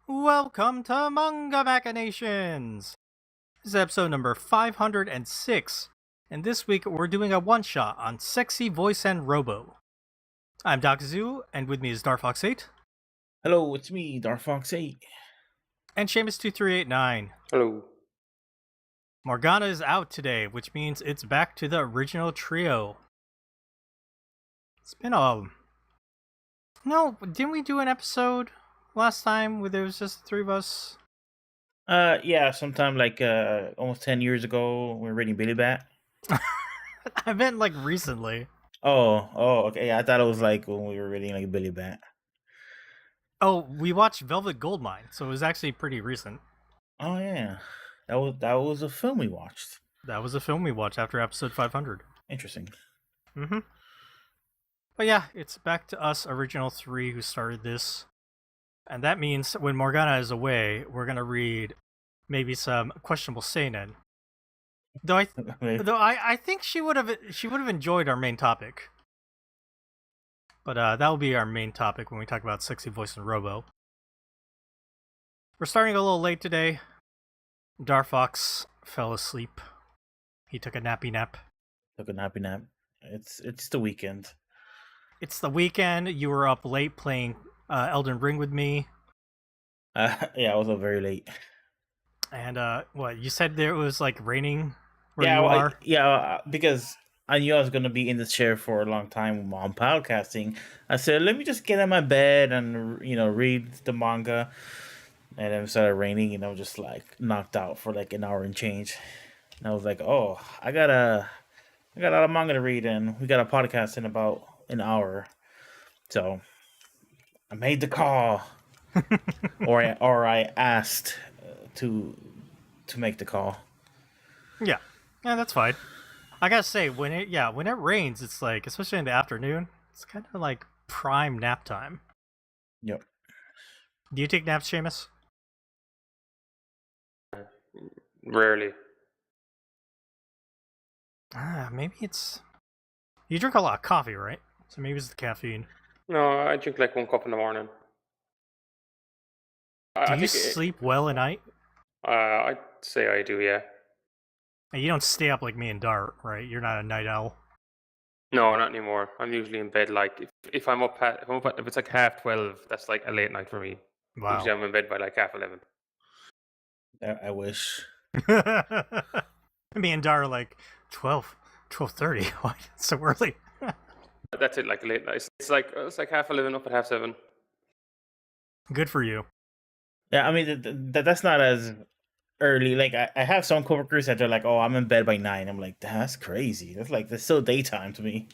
Welcome to Manga Machinations! This is episode number 506, and this week we're doing a one-shot on Sexy Voice and Robo. I'm Dakazu, and with me is Darfox8. Hello, it's me, Darfox8. And Seamus2389. Hello. Morgana is out today, which means it's back to the original trio. It's been No, didn't we do an episode last time where there was just the three of us? Yeah, sometime like almost 10 years ago, we were reading Billy Bat. I meant like recently. Okay. I thought it was like when we were reading like Billy Bat. Oh, we watched Velvet Goldmine, so it was actually pretty recent. Oh yeah, that was a film we watched. That was a film we watched after episode 500. Interesting. Mm-hmm. But yeah, it's back to us original three who started this. And that means when Morgana is away, we're gonna read maybe some questionable seinen. Though I think she would have enjoyed our main topic. But that will be our main topic when we talk about Sexy Voice and Robo. We're starting a little late today. Darfox fell asleep. He took a nappy nap. Took a nappy nap. It's the weekend. It's the weekend. You were up late playing Elden Ring with me. Yeah, I was up very late. And what you said there was like raining where you are? Because I knew I was gonna be in the chair for a long time while I'm podcasting. I said, let me just get in my bed and read the manga. And then it started raining, and I was just like knocked out for like an hour and change. And I was like, oh, I got a lot of manga to read, and we got a podcast in about an hour. So I made the call, or I asked to make the call. Yeah, that's fine. I gotta say, when it rains, it's like, especially in the afternoon, it's kind of like prime nap time. Yep. Do you take naps, Seamus? Rarely. Maybe it's... You drink a lot of coffee, right? So maybe it's the caffeine. No, I drink like 1 cup in the morning. Do you sleep well at night? I'd say I do, yeah. And you don't stay up like me and Dart, right? You're not a night owl. No, not anymore. I'm usually in bed like if I'm up if it's like 12:30, that's like a late night for me. Wow. Usually I'm in bed by like 11:30. I wish. Me and Dart are like 12:30. Why so early? That's it, like late night. It's like 11:30 up at 7:30. Good for you. Yeah, I mean that's not as early. Like I have some coworkers that are like, "Oh, I'm in bed by 9." I'm like, that's crazy. That's still daytime to me.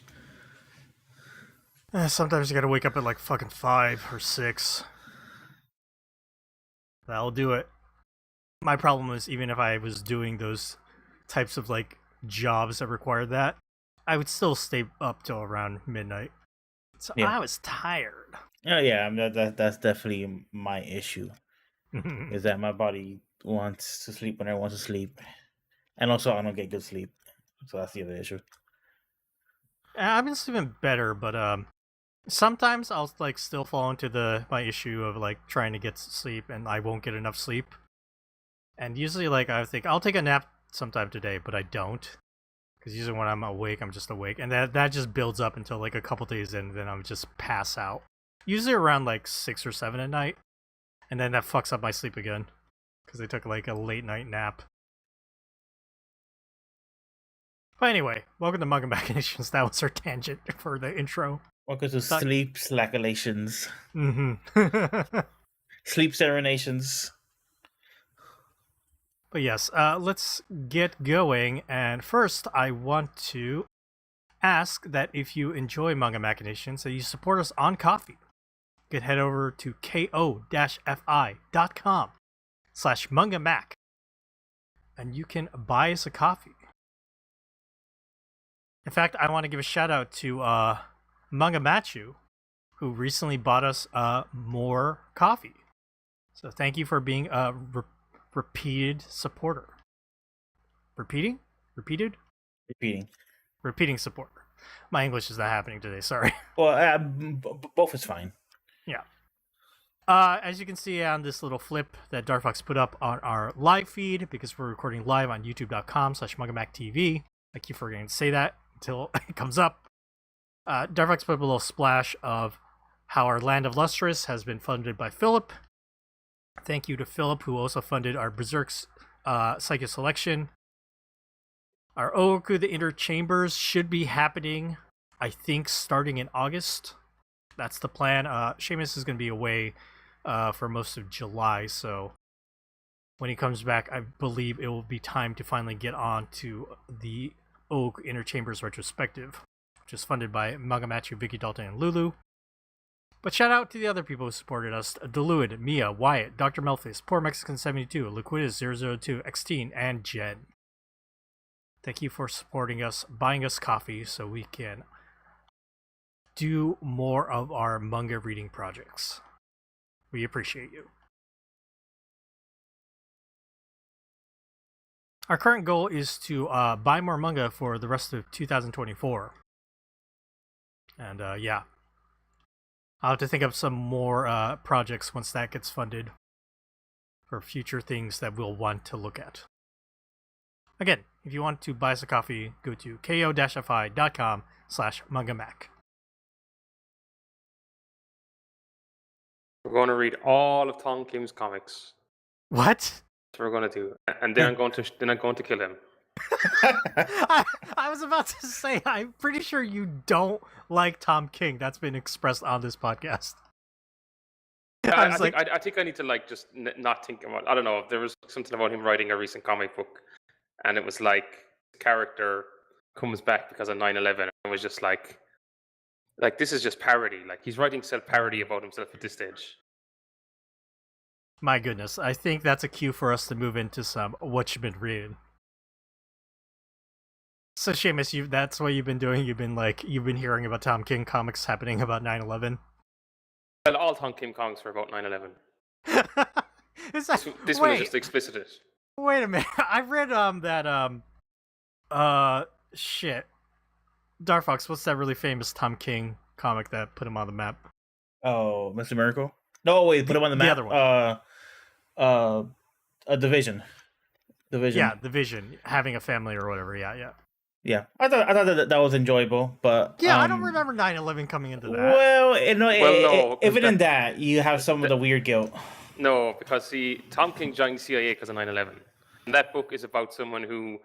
Sometimes you gotta wake up at like fucking 5 or 6. That'll do it. My problem is, even if I was doing those types of like jobs that required that, I would still stay up till around midnight. So yeah. I was tired. Oh yeah, that's definitely my issue. Is that my body wants to sleep when I want to sleep, and also I don't get good sleep, so that's the other issue. I've been sleeping better, but sometimes I'll like still fall into my issue of like trying to get sleep and I won't get enough sleep. And usually, like, I think I'll take a nap sometime today, but I don't, because usually when I'm awake, I'm just awake, and that just builds up until like a couple days in, and then I'm just pass out. Usually around like 6 or 7 at night, and then that fucks up my sleep again, because I took like a late night nap. But anyway, welcome to Manga Machinations. That was our tangent for the intro. Welcome to Sleep Slackalations. Mm-hmm. Sleep Serenations. But yes, let's get going. And first, I want to ask that if you enjoy Manga Machinations, that you support us on Ko-fi. You can head over to ko-fi.com/mangamac, and you can buy us a coffee. In fact, I want to give a shout out to Manga Machu, who recently bought us more coffee. So thank you for being a repeated supporter. Repeating supporter. My English is not happening today, sorry. Well, both is fine. Yeah. As you can see on this little flip that Darfox put up on our live feed, because we're recording live on youtube.com/MangaMacTV. I keep forgetting to say that until it comes up. Darfox put up a little splash of how our Land of Lustrous has been funded by Philip. Thank you to Philip, who also funded our Berserk's Psycho Selection. Our Oku the Inner Chambers should be happening, I think, starting in August. That's the plan. Seamus is going to be away for most of July, so when he comes back, I believe it will be time to finally get on to the Oak Inner Chambers retrospective, which is funded by Manga Matthew, Vicky Dalton, and Lulu. But shout out to the other people who supported us: Deluid, Mia, Wyatt, Dr. Melfis, Poor Mexican 72, Liquidus002, Xteen, and Jen. Thank you for supporting us, buying us coffee so we can do more of our manga reading projects. We appreciate you. Our current goal is to buy more manga for the rest of 2024. And yeah. I'll have to think of some more projects once that gets funded for future things that we'll want to look at. Again, if you want to buy us a coffee, go to ko-fi.com/mangamac. We're going to read all of Tom Kim's comics. What? That's what we're going to do, and then I'm going to kill him. I was about to say, I'm pretty sure you don't like Tom King. That's been expressed on this podcast. I think I need to just not think about. I don't know. There was something about him writing a recent comic book, and it was like character comes back because of 9/11. It was just like this is just parody. Like he's writing self-parody about himself at this stage. My goodness, I think that's a cue for us to move into some what you've been reading. So Seamus, that's what you've been doing. You've been hearing about Tom King comics happening about 9/11. Well, all Tom Kim comics were about 9/11. This one is just explicit. Wait a minute. I read shit. Darfox, what's that really famous Tom King comic that put him on the map? Oh, Mr. Miracle? No, wait, put him on the map. The other one. Division. Yeah, The Vision, having a family or whatever. Yeah, I thought that was enjoyable, but yeah, I don't remember 9/11 coming into that. Well, no, even in that, you have some of the weird guilt. No, because see, Tom King joined CIA because of 9/11, and that book is about someone who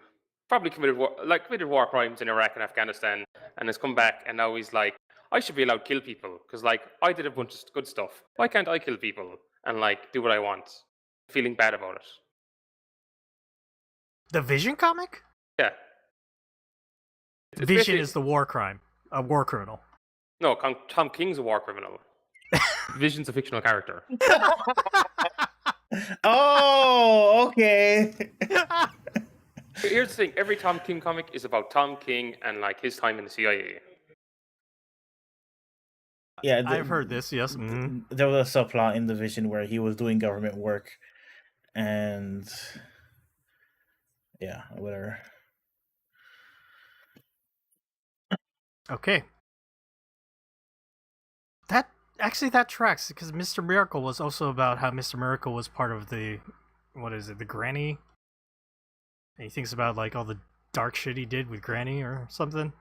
probably committed war crimes in Iraq and Afghanistan, and has come back, and now he's like, I should be allowed to kill people because I did a bunch of good stuff. Why can't I kill people and do what I want? Feeling bad about it. The Vision comic? Yeah. Vision is the war criminal. No, Tom King's a war criminal. Vision's a fictional character. Oh, okay. Here's the thing: every Tom King comic is about Tom King and his time in the CIA. Yeah, I've heard this. Yes, there was a subplot in the Vision where he was doing government work, and yeah, whatever. Okay. That tracks, because Mr. Miracle was also about how Mr. Miracle was part of the Granny? And he thinks about all the dark shit he did with Granny or something.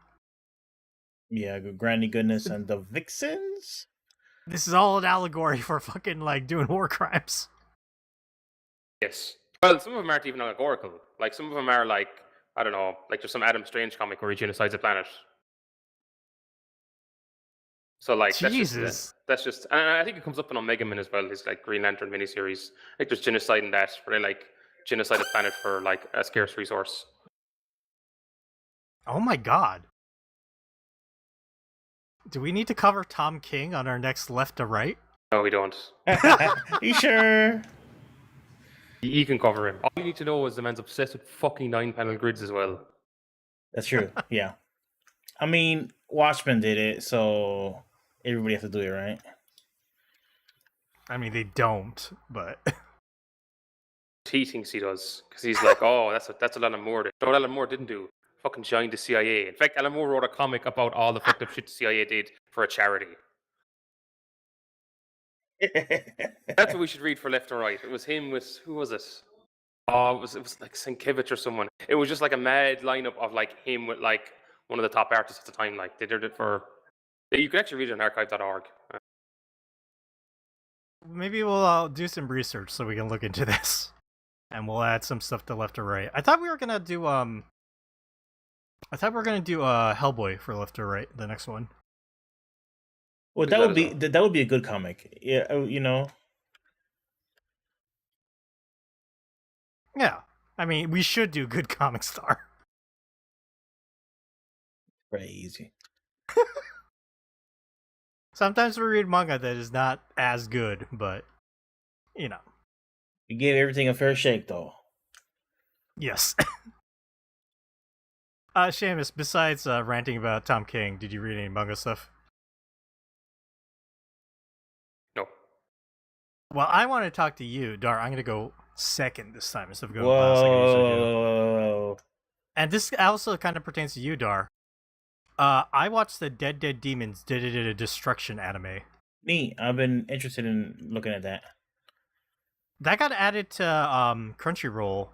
Yeah, Granny Goodness and the Vixens? This is all an allegory for fucking doing war crimes. Yes. Well, some of them aren't even allegorical. Some of them are I don't know, there's some Adam Strange comic where he genocides a planet. So Jesus. that's just, and I think it comes up in Omega Man as well. His Green Lantern miniseries, there's genocide in that, where they genocide a planet for a scarce resource. Oh my god. Do we need to cover Tom King on our next left to right? No, we don't. You sure? You can cover him. All you need to know is the man's obsessed with fucking 9-panel grids as well. That's true. Yeah. I mean, Watchmen did it, so everybody has to do it, right? I mean, they don't, but He thinks he does, because he's like, oh, that's what Alan Moore did. What Alan Moore didn't do, fucking joined the CIA. In fact, Alan Moore wrote a comic about all the fucked up shit the CIA did for a charity. That's what we should read for Left or Right. It was him with who was it? Oh, it was like Sienkiewicz or someone. It was just like a mad lineup of like him with like one of the top artists at the time. Like they did it for. You can actually read it on archive.org. Maybe we'll do some research so we can look into this, and we'll add some stuff to Left or Right. I thought we were gonna do Hellboy for Left or Right, the next one. Well, Do that that would as be well. that would be a good comic. Yeah, you know. Yeah, I mean, we should do good Comic Star. Crazy. Sometimes we read manga that is not as good, but you know, You gave everything a fair shake, though. yes. Seamus, besides ranting about Tom King, did you read any manga stuff? No. Well, I want to talk to you, Dar. I'm gonna go second this time instead of going last like I usually do. Whoa. And this also kind of pertains to you, Dar. I watched the Dead Demons Did a Destruction anime. Me, I've been interested in looking at that. That got added to Crunchyroll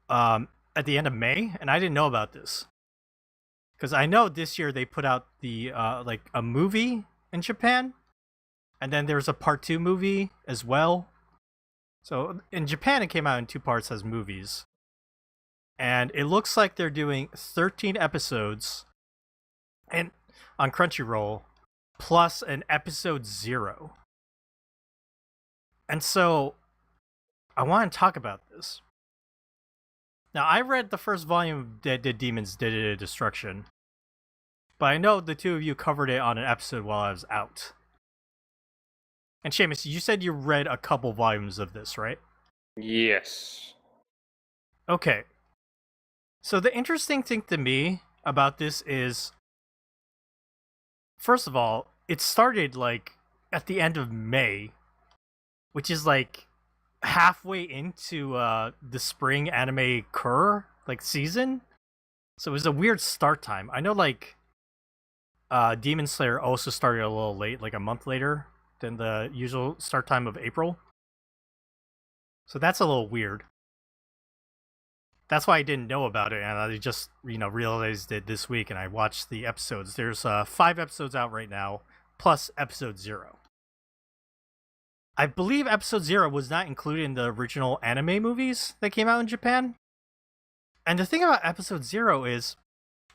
at the end of May, and I didn't know about this. Because I know this year they put out the like a movie in Japan, and then there's a part 2 movie as well. So in Japan it came out in 2 parts as movies. And it looks like they're doing 13 episodes and on Crunchyroll plus an episode 0. And so I want to talk about this. Now, I read the first volume of Dead Demons Did a Destruction, but I know the two of you covered it on an episode while I was out. And Seamus, you said you read a couple volumes of this, right? Yes. Okay. So the interesting thing to me about this is, first of all, it started like at the end of May, which is like halfway into the spring anime like season. So it was a weird start time. I know like Demon Slayer also started a little late, like a month later than the usual start time of April. So that's a little weird. That's why I didn't know about it, and I just realized it this week, and I watched the episodes. There's 5 episodes out right now, plus episode 0. I believe episode 0 was not included in the original anime movies that came out in Japan. And the thing about episode 0 is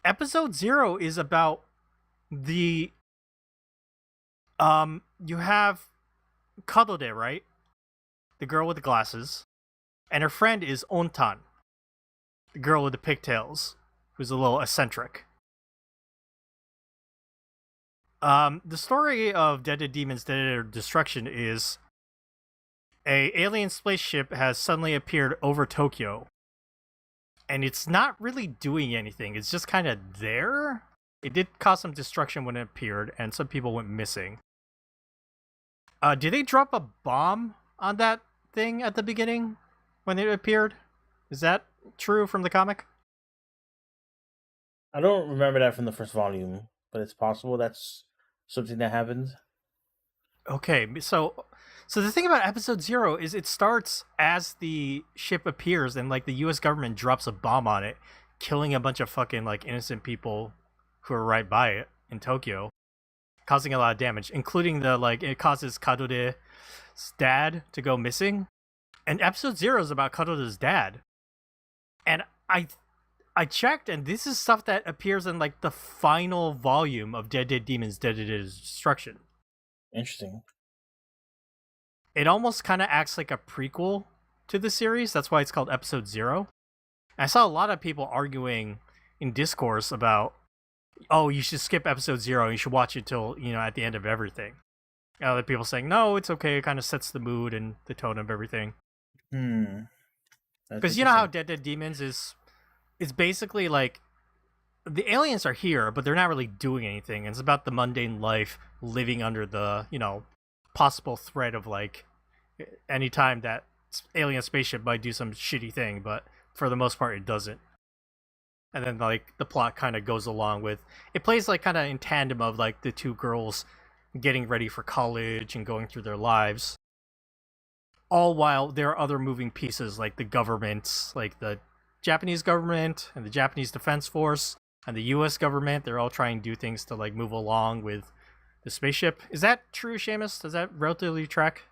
about the you have Kadode, right? The girl with the glasses, and her friend is Ontan, the girl with the pigtails, who's a little eccentric. The story of Dead Demons Dead Destruction is a alien spaceship has suddenly appeared over Tokyo, and it's not really doing anything. It's just kind of there. It did cause some destruction when it appeared, and some people went missing. Did they drop a bomb on that thing at the beginning when it appeared? Is that true from the comic? I don't remember that from the first volume, but it's possible that's something that happens. Okay, so the thing about episode 0 is it starts as the ship appears, and like the U.S. government drops a bomb on it, killing a bunch of fucking like innocent people who are right by it in Tokyo, causing a lot of damage, including it causes Kadode's dad to go missing. And episode 0 is about Kadode's dad. And I checked, and this is stuff that appears in like the final volume of Dead Demons Dead Destruction. Interesting. It almost kind of acts like a prequel to the series. That's why it's called episode 0. I saw a lot of people arguing in discourse about, oh, you should skip episode 0. You should watch it till, at the end of everything. And other people saying, no, it's okay. It kind of sets the mood and the tone of everything. Because you know how Dead Demons is basically like the aliens are here, but they're not really doing anything. It's about the mundane life living under the, possible threat of like any time that alien spaceship might do some shitty thing, but for the most part it doesn't. And then like the plot kind of goes along with it, plays like kind of in tandem of like the two girls getting ready for college and going through their lives. All while there are other moving pieces like the governments, like the Japanese government and the Japanese Defense Force and the US government. They're all trying to do things to like move along with the spaceship. Is that true, Seamus? Does that relatively track?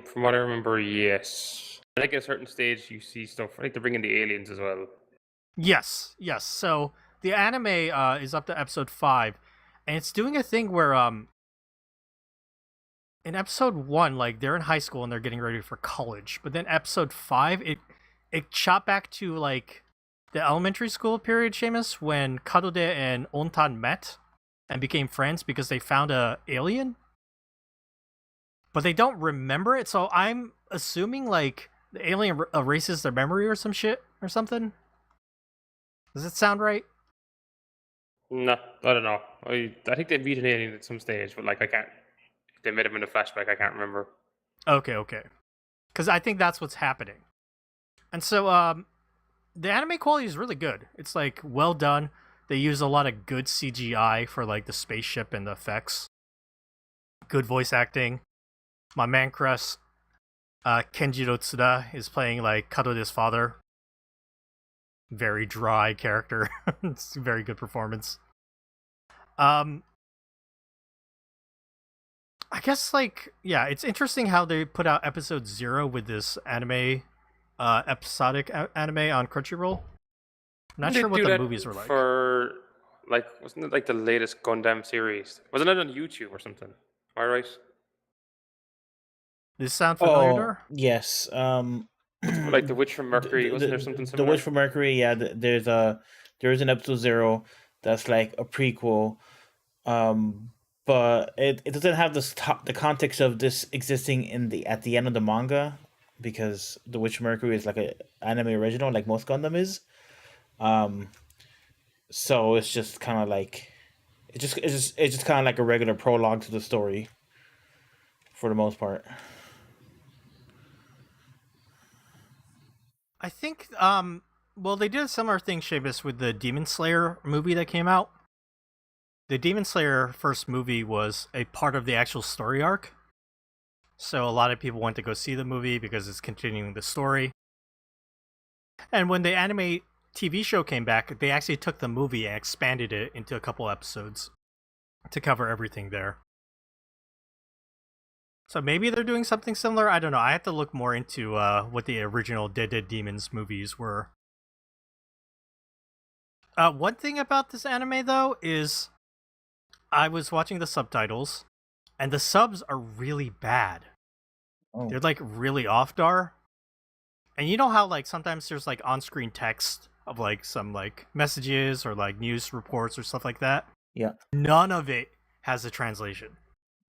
From what I remember, yes. I think at a certain stage you see stuff. I think they're bringing the aliens as well. Yes. So the anime is up to episode 5, and it's doing a thing where in episode 1, like they're in high school and they're getting ready for college, but then episode 5, it shot back to like the elementary school period, Seamus, when Kadode and Ontan met and became friends because they found a alien, but they don't remember it. So I'm assuming like the alien erases their memory or some shit or something. Does it sound right? No, I don't know. I think they meet an alien at some stage, but like I can't. If they met him in a flashback, I can't remember. Okay. Because I think that's what's happening. And so the anime quality is really good. It's like well done. They use a lot of good CGI for like the spaceship and the effects. Good voice acting. My man Cress, Kenjiro Tsuda, is playing like Kadode's father. Very dry character. It's a very good performance. I guess like yeah, it's interesting how they put out episode 0 with this anime, episodic anime on Crunchyroll. I'm not They sure what do the that movies were like. For like, wasn't it like the latest Gundam series? Wasn't it on YouTube or something? Am I right? Does this sound familiar, Oh Dar? yes. Like the Witch from Mercury. Wasn't there something The similar? Witch from Mercury? Yeah, there's an episode 0 that's like a prequel. But it doesn't have the context of this existing at the end of the manga, because the Witch from Mercury is like a anime original, like most Gundam is. So it's just kind of like it's just kind of like a regular prologue to the story for the most part. I think well they did a similar thing, Seamus, with the Demon Slayer movie that came out. The Demon Slayer first movie was a part of the actual story arc. So a lot of people went to go see the movie because it's continuing the story. And when the anime TV show came back, they actually took the movie and expanded it into a couple episodes to cover everything there. So maybe they're doing something similar. I don't know. I have to look more into what the original Dead Demons movies were. One thing about this anime, though, is I was watching the subtitles, and the subs are really bad. Oh. They're like really off, Dar. And you know how like sometimes there's like on-screen text of like some like messages or like news reports or stuff like that? Yeah. None of it has a translation.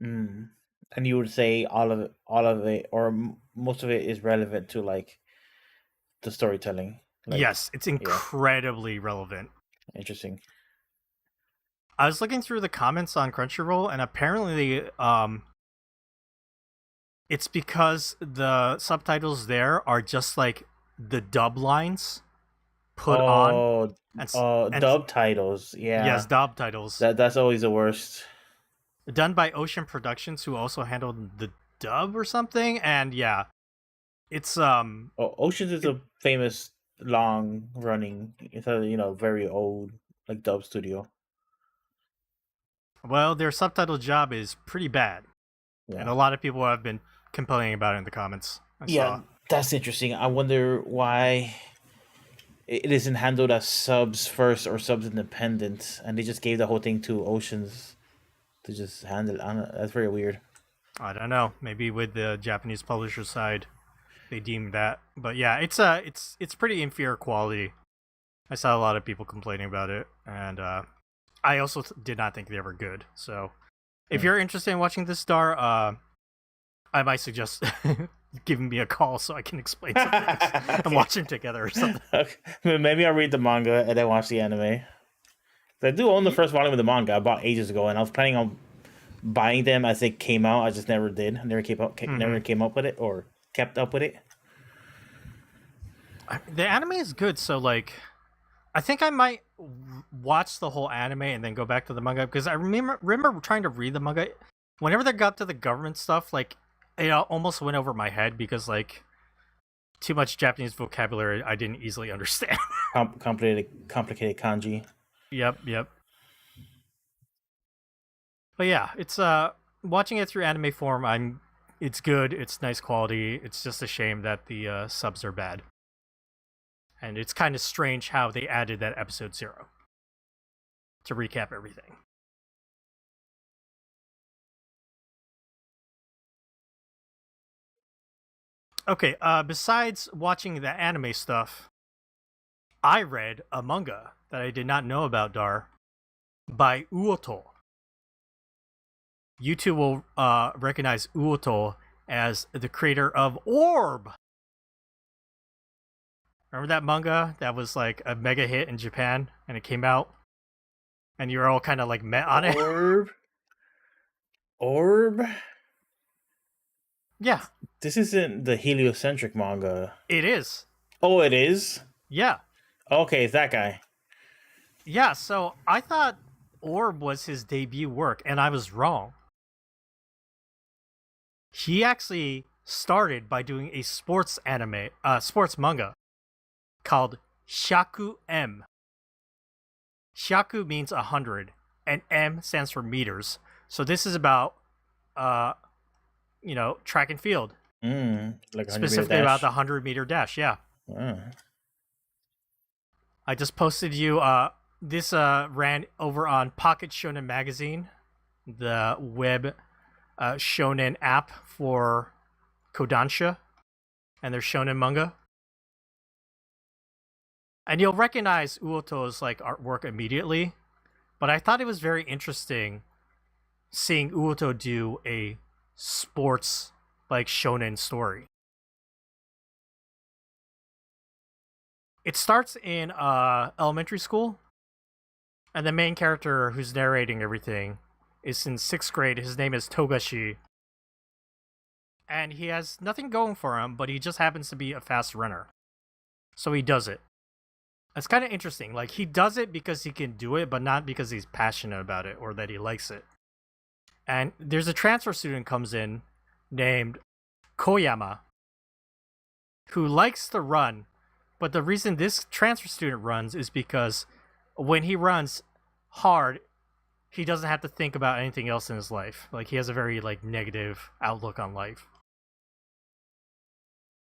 Mm. And you would say all of it, or most of it is relevant to like the storytelling. Like, yes, it's incredibly relevant. Interesting. I was looking through the comments on Crunchyroll, and apparently, it's because the subtitles there are just like the dub lines put on. And dub titles. Yeah. Yes, dub titles. That's always the worst. Done by Ocean Productions, who also handled the dub or something, and yeah, it's Oceans is a famous long running, it's a very old like dub studio. Well, their subtitle job is pretty bad, and a lot of people have been complaining about it in the comments. I saw. That's interesting. I wonder why it isn't handled as subs first or subs independent, and they just gave the whole thing to Oceans to just handle it. That's very weird. I don't know. Maybe with the Japanese publisher side, they deemed that. But yeah, it's pretty inferior quality. I saw a lot of people complaining about it, and I also did not think they were good. So, if you're interested in watching this, Star, I might suggest giving me a call so I can explain some things and watch them together or something. Okay. Maybe I'll read the manga and then watch the anime. I do own the first volume of the manga I bought ages ago, and I was planning on buying them as they came out. I just never did. I never came up with it or kept up with it. The anime is good, so like, I think I might watch the whole anime and then go back to the manga because I remember trying to read the manga. Whenever they got to the government stuff, like it almost went over my head because like too much Japanese vocabulary I didn't easily understand. complicated kanji. Yep. But yeah, it's watching it through anime form. It's good. It's nice quality. It's just a shame that the subs are bad. And it's kind of strange how they added that episode 0 to recap everything. Okay, besides watching the anime stuff, I read a manga that I did not know about, Dar, by Uoto. You two will recognize Uoto as the creator of Orb. Remember that manga that was like a mega hit in Japan and it came out? And you were all kind of like met on it? Orb? Yeah. This isn't the heliocentric manga. It is. Oh, it is? Yeah. Okay, it's that guy. Yeah, so I thought Orb was his debut work, and I was wrong. He actually started by doing a sports manga called Shaku M. Shaku means 100, and M stands for meters. So this is about, track and field. Like specifically about the 100-meter dash, yeah. I just posted you, this ran over on Pocket Shonen Magazine, the web shonen app for Kodansha and their shonen manga. And you'll recognize Uoto's like artwork immediately, but I thought it was very interesting seeing Uoto do a sports like shonen story. It starts in elementary school, and the main character who's narrating everything is in 6th grade. His name is Togashi, and he has nothing going for him, but he just happens to be a fast runner. So he does it. It's kind of interesting. Like, he does it because he can do it, but not because he's passionate about it or that he likes it. And there's a transfer student comes in named Koyama who likes to run, but the reason this transfer student runs is because when he runs hard, he doesn't have to think about anything else in his life. Like, he has a very like negative outlook on life.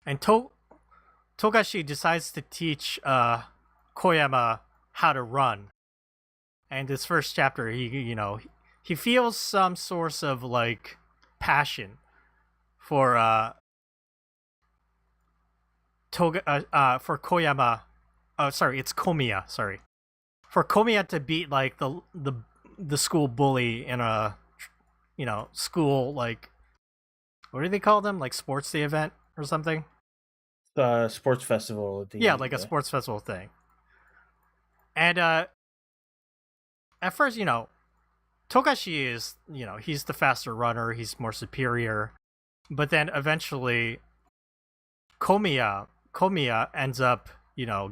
And Togashi decides to teach Koyama how to run. And this first chapter, he feels some source of like passion for Koyama. Sorry, it's Komiya. Sorry, for Komiya to beat like the school bully in a school like, what do they call them, like sports day event or something? Sports festival. Like a sports festival thing. And at first, Togashi is, he's the faster runner, he's more superior. But then eventually Komiya ends up,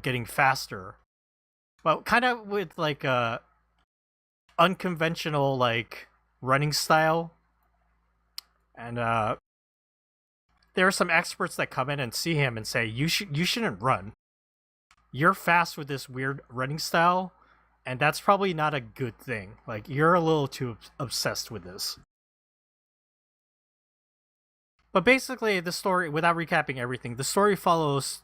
getting faster. Well, kind of with like a unconventional like running style. And there are some experts that come in and see him and say, you shouldn't run. You're fast with this weird running style, and that's probably not a good thing. Like, you're a little too obsessed with this. But basically, the story, without recapping everything, the story follows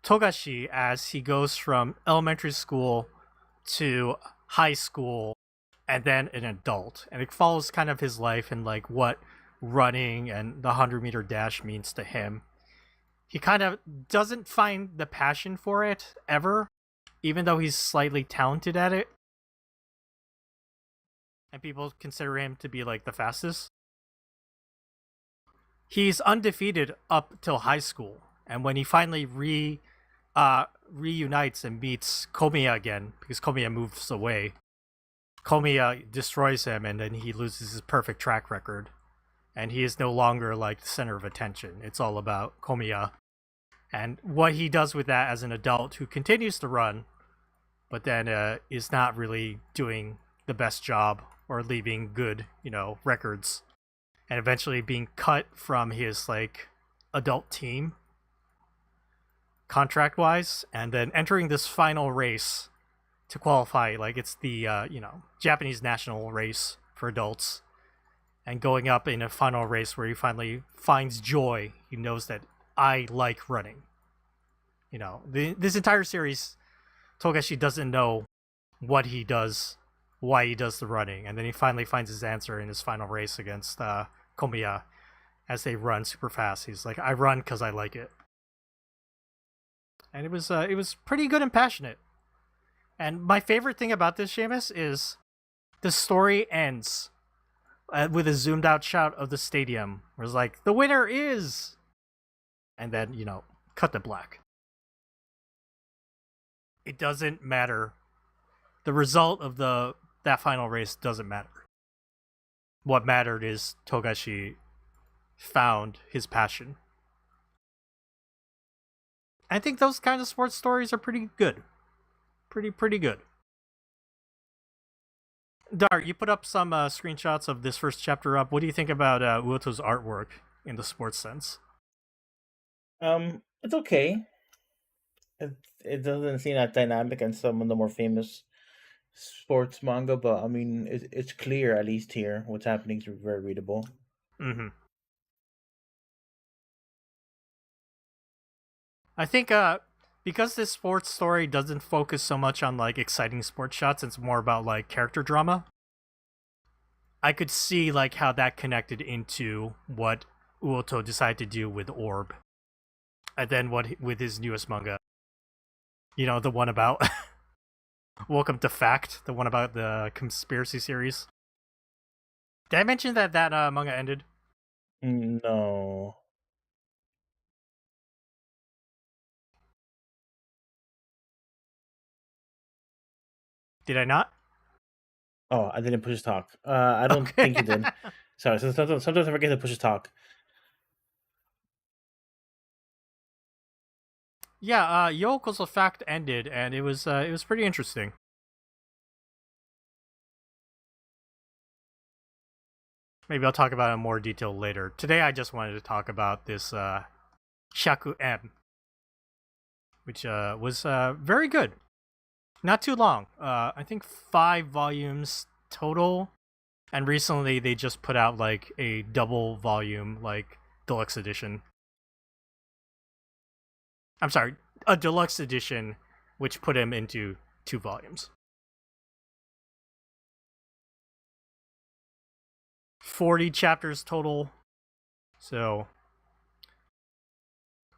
Togashi as he goes from elementary school to high school and then an adult. And it follows kind of his life and like what running and the 100-meter dash means to him. He kind of doesn't find the passion for it ever, even though he's slightly talented at it. And people consider him to be like the fastest. He's undefeated up till high school. And when he finally reunites and meets Komiya again, because Komiya moves away, Komiya destroys him and then he loses his perfect track record. And he is no longer like the center of attention. It's all about Komiya and what he does with that as an adult who continues to run, but then is not really doing the best job or leaving good, records, and eventually being cut from his like adult team contract wise, and then entering this final race to qualify. Like it's the Japanese national race for adults, and going up in a final race where he finally finds joy. He knows that I like running. This entire series, Togashi doesn't know what he does, why he does the running, and then he finally finds his answer in his final race against Komiya as they run super fast. He's like, I run because I like it. And it was pretty good and passionate. And my favorite thing about this, Seamus, is the story ends with a zoomed out shot of the stadium where it's like, the winner is, and then, cut to black. It doesn't matter. The result of that final race doesn't matter. What mattered is Togashi found his passion. I think those kind of sports stories are pretty good. Pretty good. Dart, you put up some screenshots of this first chapter up. What do you think about Uoto's artwork in the sports sense? It's okay. It doesn't seem that dynamic in some of the more famous sports manga, but I mean, it's clear at least here what's happening is very readable. Mm-hmm. I think because this sports story doesn't focus so much on like exciting sports shots, it's more about like character drama. I could see like how that connected into what Uoto decided to do with Orb, and then what with his newest manga. The one about Welcome to Fact, the one about the conspiracy series. Did I mention that manga ended? No. Did I not? Oh, I didn't push talk. I don't think you did. Sorry, sometimes I forget to push talk. Yeah, Yoko's Fact ended, and it was pretty interesting. Maybe I'll talk about it in more detail later. Today, I just wanted to talk about this Shaku M, which was very good. Not too long. I think 5 volumes total, and recently they just put out like a double volume, like deluxe edition. I'm sorry, a deluxe edition, which put him into 2 volumes. 40 chapters total. So,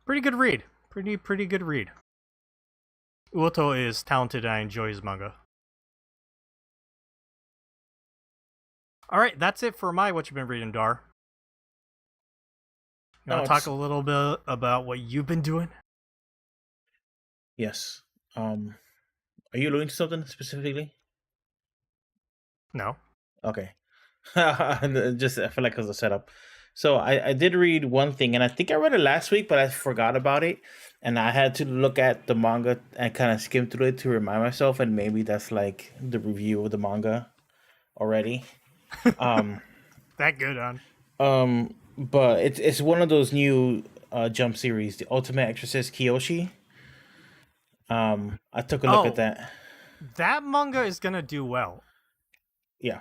pretty good read. Pretty good read. Uoto is talented and I enjoy his manga. Alright, that's it for my What You've Been Reading, Dar. You want to talk a little bit about what you've been doing? Yes. Are you alluding to something specifically? No. Okay. Just I feel like it was a setup. So I did read one thing, and I think I read it last week, but I forgot about it, and I had to look at the manga and kind of skim through it to remind myself, and maybe that's like the review of the manga already. That good on. But it's one of those new Jump series, the Ultimate Exorcist Kiyoshi. I took a look at that. That manga is gonna do well. Yeah.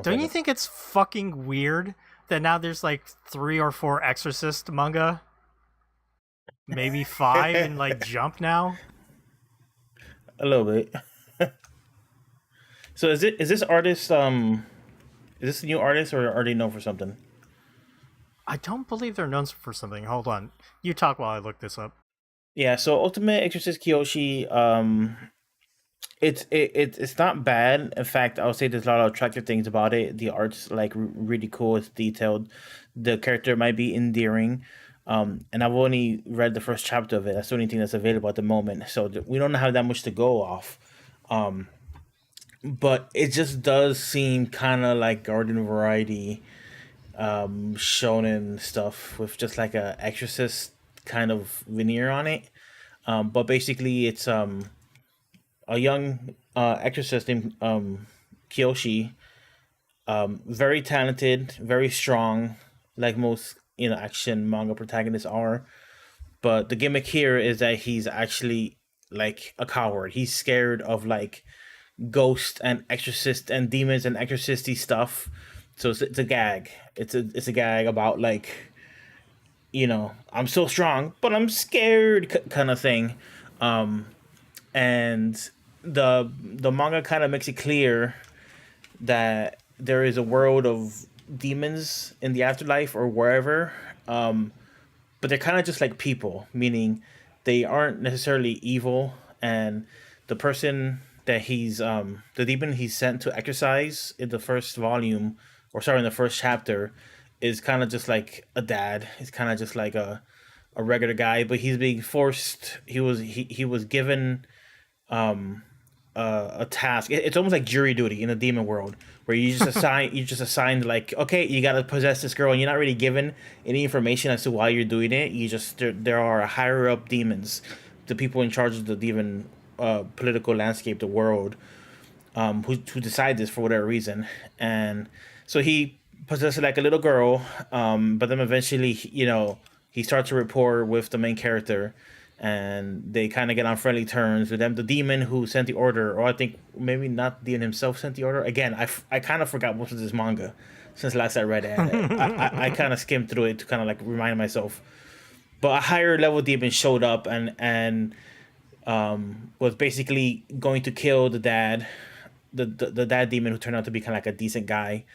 Don't you think it's fucking weird that now there's like 3 or 4 Exorcist manga? Maybe 5 in like Jump now? A little bit. So is this artist is this a new artist or are they known for something? I don't believe they're known for something. Hold on. You talk while I look this up. Yeah, so Ultimate Exorcist Kiyoshi, it's not bad. In fact, I would say there's a lot of attractive things about it. The art's like really cool. It's detailed. The character might be endearing. And I've only read the first chapter of it. That's the only thing that's available at the moment. So we don't have that much to go off. But it just does seem kind of like garden variety shonen stuff with just like a exorcist kind of veneer on it. But basically, it's a young exorcist named Kiyoshi. Very talented, very strong, like most action manga protagonists are. But the gimmick here is that he's actually like a coward. He's scared of like ghosts and exorcist and demons and exorcisty stuff. So it's a gag. It's a gag about like I'm so strong, but I'm scared kind of thing. And the manga kind of makes it clear that there is a world of demons in the afterlife or wherever, but they're kind of just like people, meaning they aren't necessarily evil. And the person that the demon he's sent to exorcise in the first volume, or sorry, in the first chapter, is kind of just like a dad. He's kind of just like a regular guy, but he's being forced. He was given a task. It's almost like jury duty in the demon world, where you just assigned like, okay, you gotta possess this girl, and you're not really given any information as to why you're doing it. You just there are higher up demons, the people in charge of the demon political landscape, the world, who decide this for whatever reason. And so he possesses like a little girl, but then eventually he starts to rapport with the main character, and they kind of get on friendly terms with them. The demon who sent the order, or I think maybe not the demon himself sent the order. Again, I kind of forgot most of this manga since last I read it. I kind of skimmed through it to kind of like remind myself. But a higher level demon showed up and was basically going to kill the dad, the dad demon, who turned out to be kind of like a decent guy.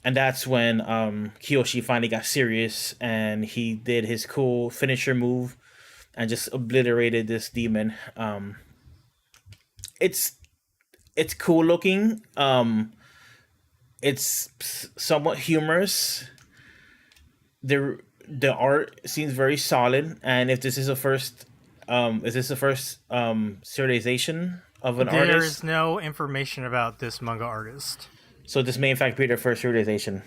And that's when Kiyoshi finally got serious, and he did his cool finisher move and just obliterated this demon. It's cool looking. It's somewhat humorous. The art seems very solid, and if this is the first, serialization of an artist? There is no information about this manga artist. So this may in fact be their first serialization.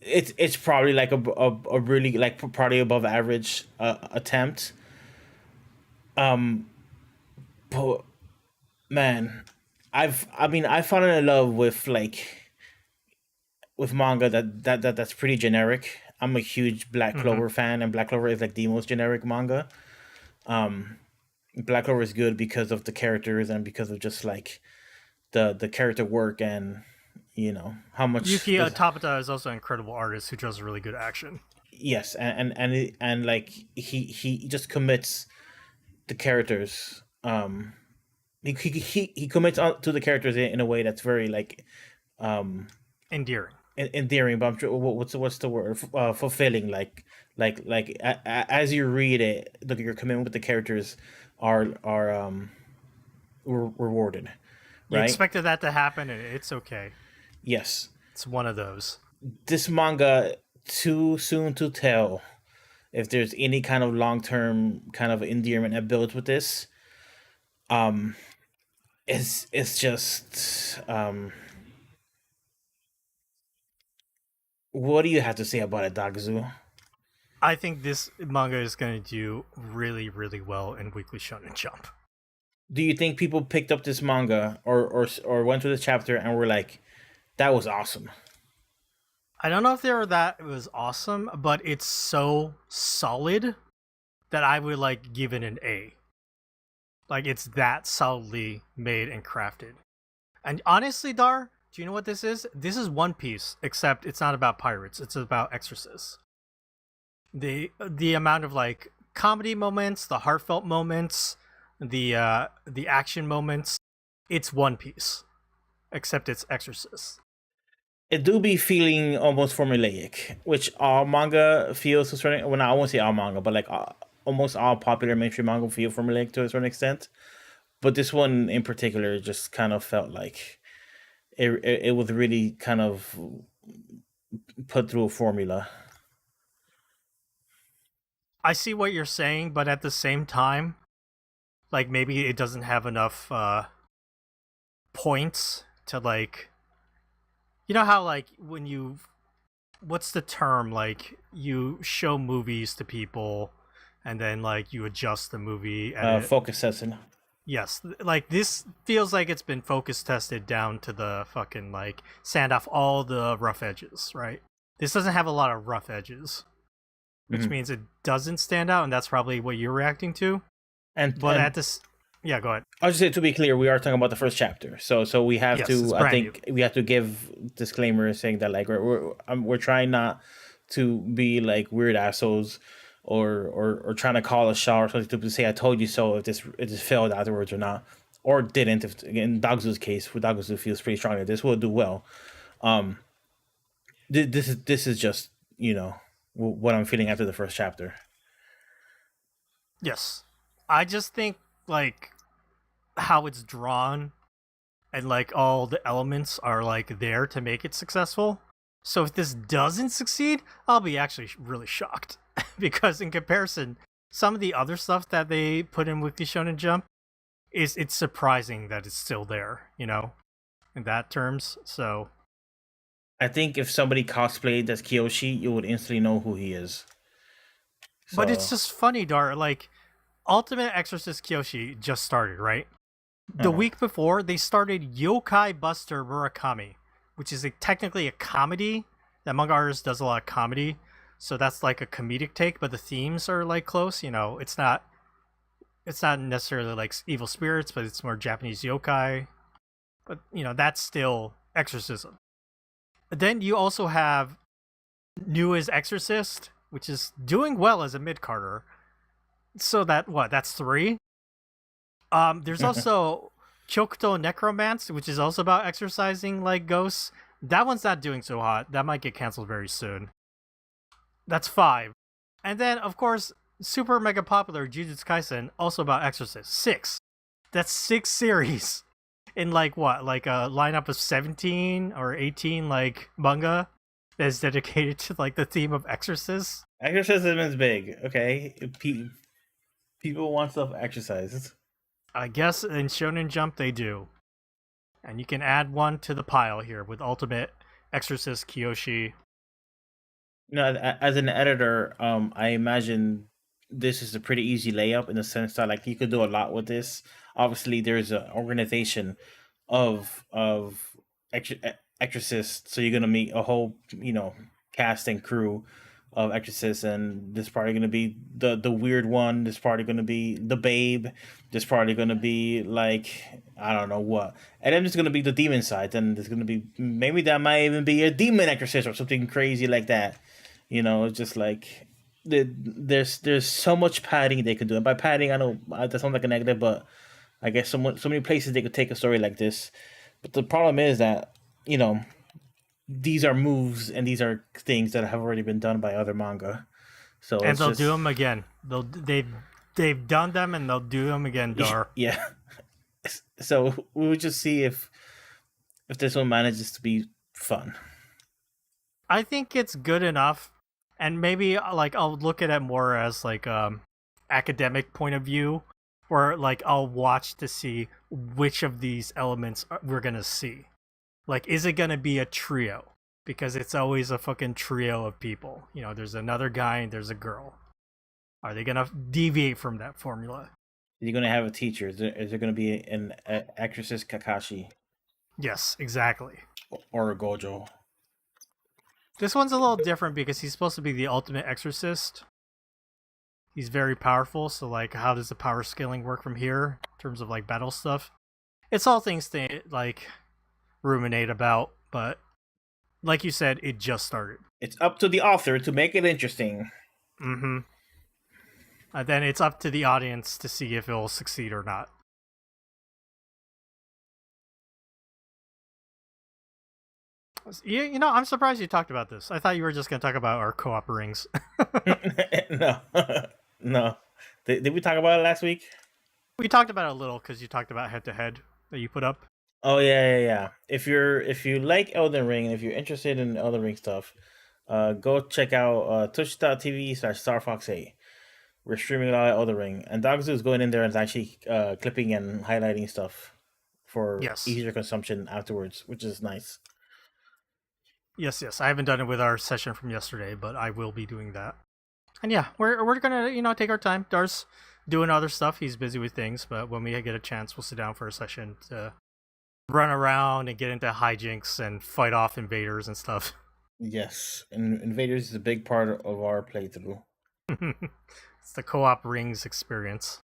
It's probably like a really like probably above average attempt. But man, I've fallen in love with with manga that's pretty generic. I'm a huge Black Clover fan, and Black Clover is like the most generic manga. Black Clover is good because of the characters and because of just like the character work, and how much Yuki Tabata is also an incredible artist who does really good action. Yes, and like he just commits the characters. He commits to the characters in a way that's very like endearing. Endearing, but I'm sure what's the word? Fulfilling. As you read it, your commitment with the characters are rewarded. You right? expected that to happen, and it's okay. Yes, it's one of those. This manga, too soon to tell if there's any kind of long-term kind of endearment that builds with this. It's just what do you have to say about it, Dagzu? I think this manga is going to do really, really well in Weekly Shonen Jump. Do you think people picked up this manga or went through the chapter and were like, that was awesome? I don't know if it was awesome, but it's so solid that I would like give it an A. Like, it's that solidly made and crafted. And honestly, Dar, do you know what this is? This is One Piece, except it's not about pirates. It's about exorcists. The amount of like comedy moments, the heartfelt moments, the action moments, it's One Piece, except it's exorcists. It do be feeling almost formulaic, which all manga feels to a certain. Well, I won't say all manga, but like almost all popular mainstream manga feel formulaic to a certain extent. But this one in particular just kind of felt like it was really kind of put through a formula. I see what you're saying, but at the same time, like maybe it doesn't have enough points to like. You know how like when you, what's the term? Like you show movies to people, and then like you adjust the movie edit. Focus testing. Yes, like this feels like it's been focus tested down to the fucking like sand off all the rough edges, right? This doesn't have a lot of rough edges, which means it doesn't stand out, and that's probably what you're reacting to. But at this, yeah, go ahead. I'll just say, to be clear, we are talking about the first chapter, so we have to. I think we have to give disclaimer saying that like we're trying not to be like weird assholes or trying to call a shot or something to say I told you so if this failed afterwards or not, or didn't. If in Dogzu's case, for Dogzu feels pretty strongly this will do well. This is just what I'm feeling after the first chapter. Yes, I just think like how it's drawn and like all the elements are like there to make it successful. So if this doesn't succeed, I'll be actually really shocked because in comparison, some of the other stuff that they put in Weekly Shonen Jump it's surprising that it's still there, in that terms. So I think if somebody cosplayed as Kyoshi, you would instantly know who he is. So... But it's just funny, Dar. Like, Ultimate Exorcist Kyoshi just started, right? The week before, they started Yokai Buster Murakami, which is technically a comedy. That manga artist does a lot of comedy, so that's like a comedic take. But the themes are like close. It's not necessarily like evil spirits, but it's more Japanese yokai. But that's still exorcism. Then you also have New as Exorcist, which is doing well as a mid-carter. So that's 3. There's also Kyokuto Necromance, which is also about exorcising like ghosts. That one's not doing so hot. That might get canceled very soon. That's 5. And then, of course, super mega popular Jujutsu Kaisen, also about exorcists. 6. That's 6 series. In like what? Like a lineup of 17 or 18 like manga that's dedicated to like the theme of exorcists. Exorcism is big, okay? People want stuff exercised. I guess in Shonen Jump they do. And you can add one to the pile here with Ultimate Exorcist Kyoshi. As an editor, I imagine this is a pretty easy layup in the sense that like you could do a lot with this. Obviously, there's an organization of exorcists, so you're gonna meet a whole cast and crew of exorcists, and this probably gonna be the weird one. This probably gonna be the babe. This probably gonna be like I don't know what, and then there's gonna be the demon side. Then there's gonna be maybe that might even be a demon exorcist or something crazy like that. It's just like there's so much padding they could do, and by padding I know that sounds like a negative, but I guess so many places they could take a story like this. But the problem is that these are moves and these are things that have already been done by other manga. So and they'll do them again. They've done them and they'll do them again, Dar. Yeah. So we'll just see if this one manages to be fun. I think it's good enough, and maybe like I'll look at it more as like academic point of view, where like I'll watch to see which of these elements we're gonna see. Like, is it gonna be a trio? Because it's always a fucking trio of people. There's another guy and there's a girl. Are they gonna deviate from that formula? You're gonna have a teacher. Is there gonna be an exorcist Kakashi? Yes, exactly. Or a Gojo. This one's a little different because he's supposed to be the ultimate exorcist. He's very powerful, so like how does the power scaling work from here in terms of like battle stuff? It's all things to like ruminate about, but like you said, it just started. It's up to the author to make it interesting. Mm-hmm. And then it's up to the audience to see if it'll succeed or not. I'm surprised you talked about this. I thought you were just going to talk about our co-op rings. No. Did we talk about it last week? We talked about it a little because you talked about head-to-head that you put up. Oh yeah. If you like Elden Ring and if you're interested in Elden Ring stuff, go check out twitch.tv/StarFox8. We're streaming a lot of Elden Ring, and Dogzu is going in there and actually clipping and highlighting stuff for easier consumption afterwards, which is nice. Yes. I haven't done it with our session from yesterday, but I will be doing that. And yeah, we're gonna take our time. Dar's doing other stuff. He's busy with things, but when we get a chance, we'll sit down for a session to run around and get into hijinks and fight off invaders and stuff. Yes, and Invaders is a big part of our playthrough. It's the co-op rings experience.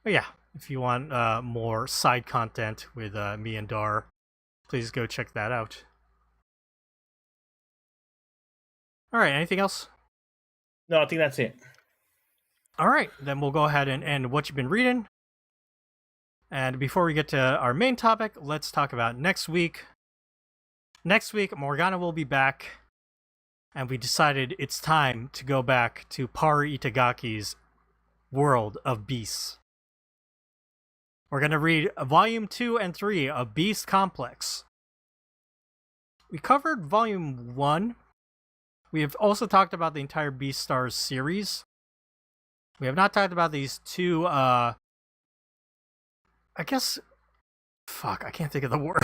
But yeah, if you want more side content with me and Dar, please go check that out. All right, anything else? No, I think that's it. All right, then we'll go ahead and end what you've been reading. And before we get to our main topic, let's talk about next week. Next week, Morgana will be back, and we decided it's time to go back to Paru Itagaki's World of Beasts. We're going to read Volume 2 and 3 of Beast Complex. We covered Volume 1. We have also talked about the entire Beastars series. We have not talked about these two, I guess... Fuck, I can't think of the word.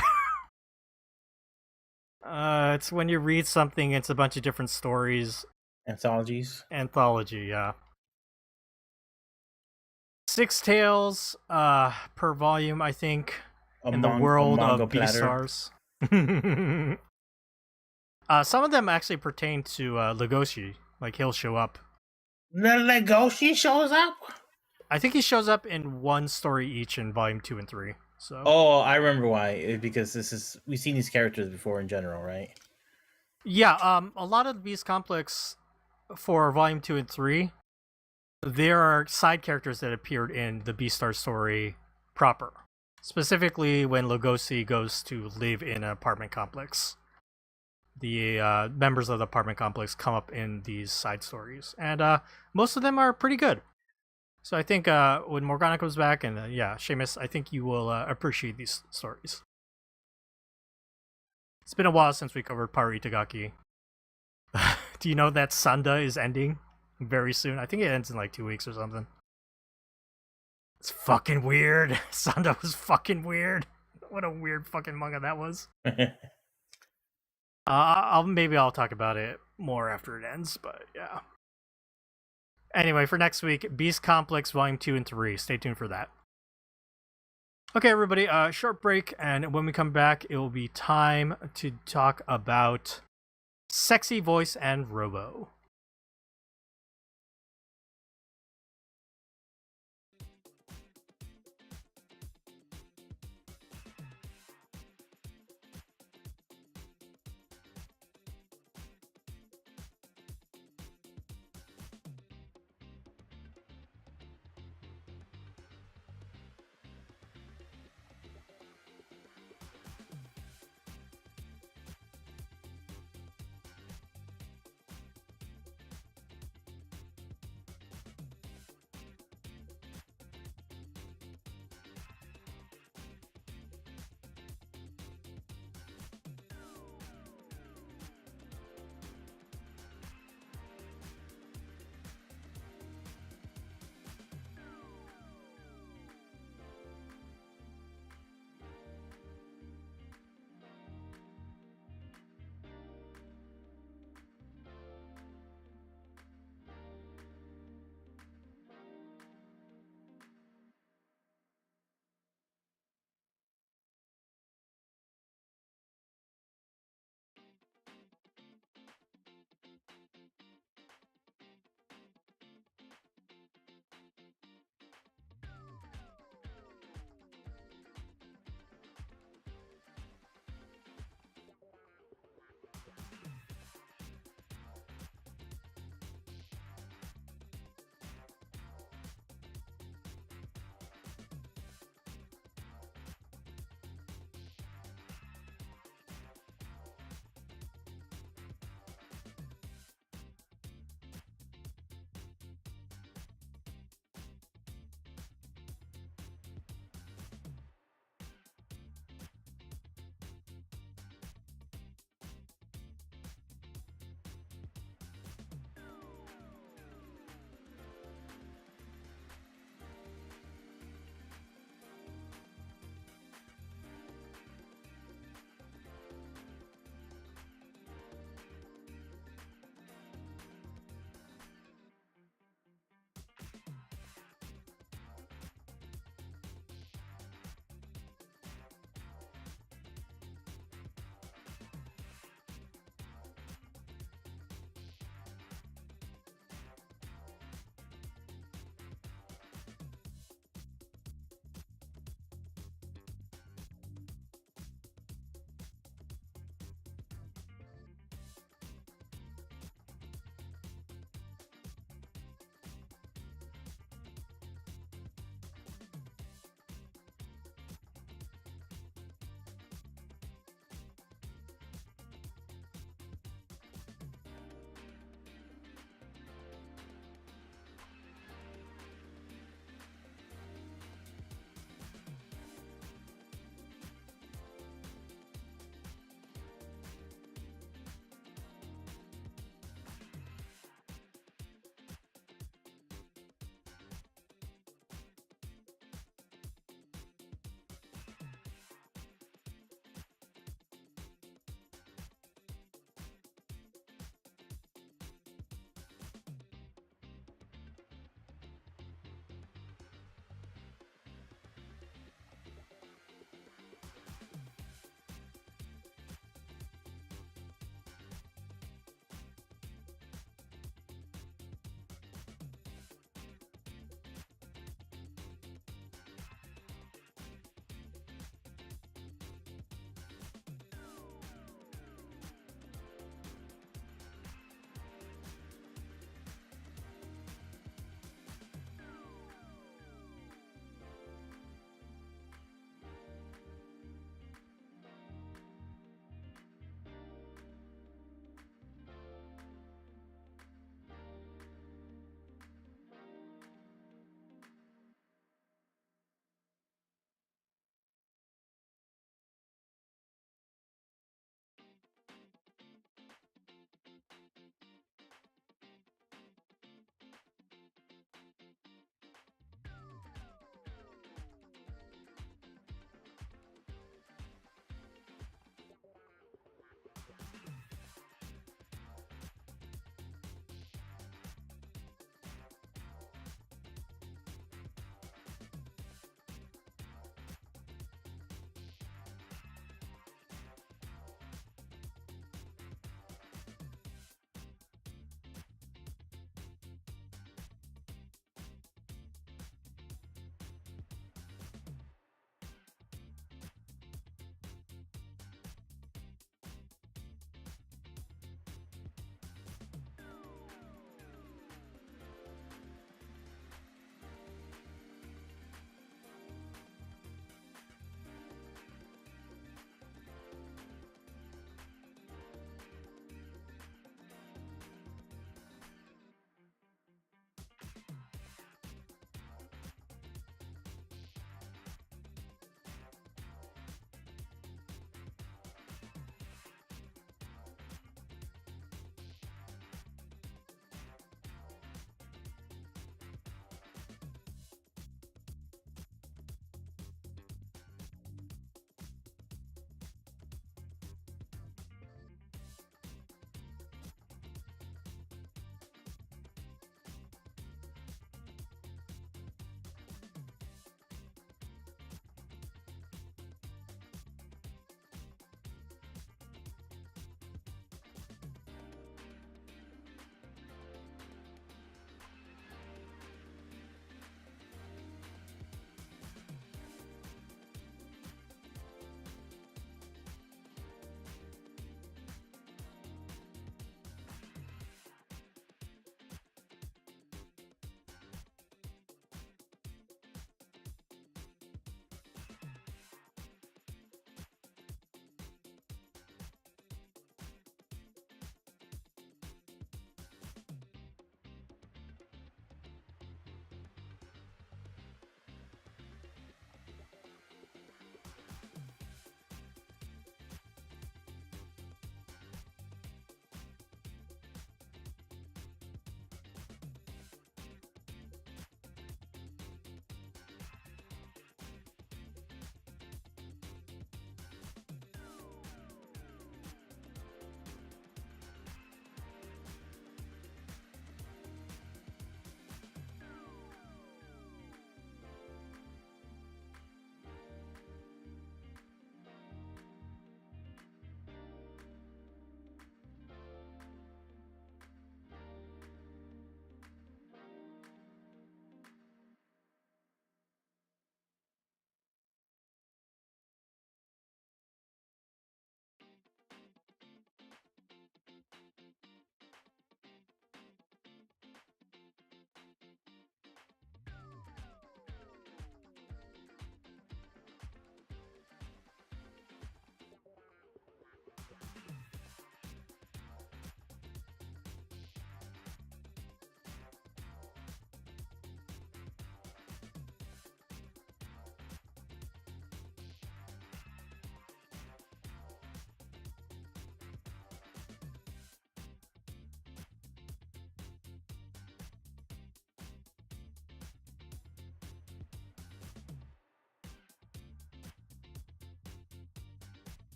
It's when you read something, it's a bunch of different stories. Anthologies. Anthology, yeah. 6 tales per volume, I think, in the world of Beastars. Some of them actually pertain to Legoshi. Like, he'll show up. The Legoshi shows up? I think he shows up in one story each in volume 2 and 3. So. Oh, I remember why. Because we've seen these characters before in general, right? Yeah, a lot of the Beast Complex for volume 2 and 3, there are side characters that appeared in the Beastar story proper. Specifically when Legoshi goes to live in an apartment complex. The members of the apartment complex come up in these side stories. And most of them are pretty good. So I think when Morgana comes back, and Seamus, I think you will appreciate these stories. It's been a while since we covered Paru Itagaki. Do you know that Sanda is ending very soon? I think it ends in like 2 weeks or something. It's fucking weird. Sanda was fucking weird. What a weird fucking manga that was. Maybe I'll talk about it more after it ends, but yeah. Anyway, for next week, Beast Complex Volume 2 and 3. Stay tuned for that. Okay, everybody, short break, and when we come back, it will be time to talk about Sexy Voice and Robo.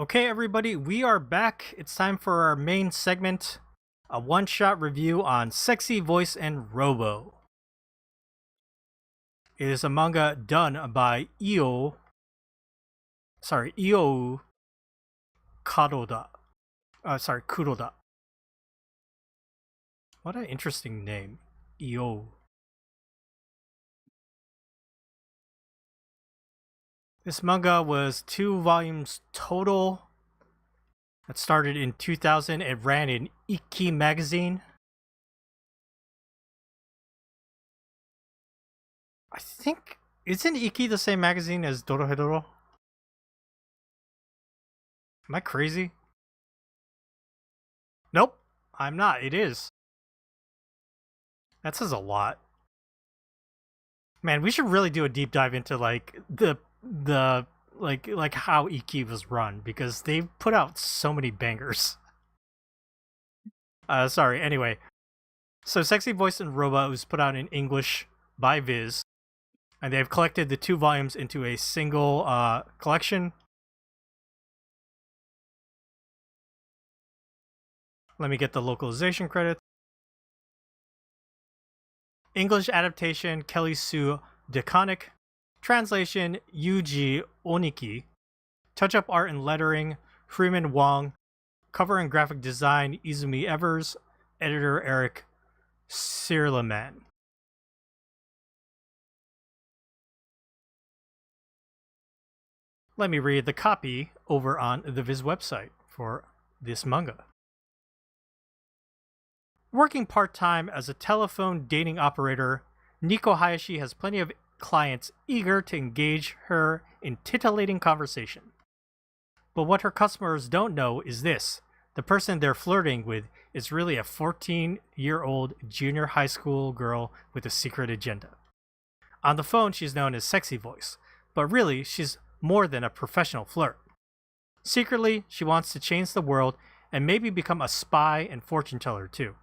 Okay, everybody, we are back. It's time for our main segment, a one-shot review on Sexy Voice and Robo. It is a manga done by Io Kuroda. Kuroda. What an interesting name. Io. This manga was 2 volumes total. It started in 2000. It ran in Ikki magazine. I think, isn't Ikki the same magazine as Dorohedoro? Am I crazy? Nope, I'm not. It is. That says a lot. Man, we should really do a deep dive into like the like how Ikki was run, because they've put out so many bangers. Sorry. Anyway, so Sexy Voice and Robo was put out in English by Viz, and they've collected the 2 volumes into a single collection. Let me get the localization credit. English adaptation, Kelly Sue DeConnick. Translation, Yuji Oniki. Touch-up art and lettering, Freeman Wong. Cover and graphic design, Izumi Evers. Editor, Eric Sirleman. Let me read the copy over on the Viz website for this manga. Working part-time as a telephone dating operator, Nico Hayashi has plenty of clients eager to engage her in titillating conversation. But what her customers don't know is this: the person they're flirting with is really a 14-year-old junior high school girl with a secret agenda. On the phone, she's known as Sexy Voice, but really, she's more than a professional flirt. Secretly, she wants to change the world and maybe become a spy and fortune teller too.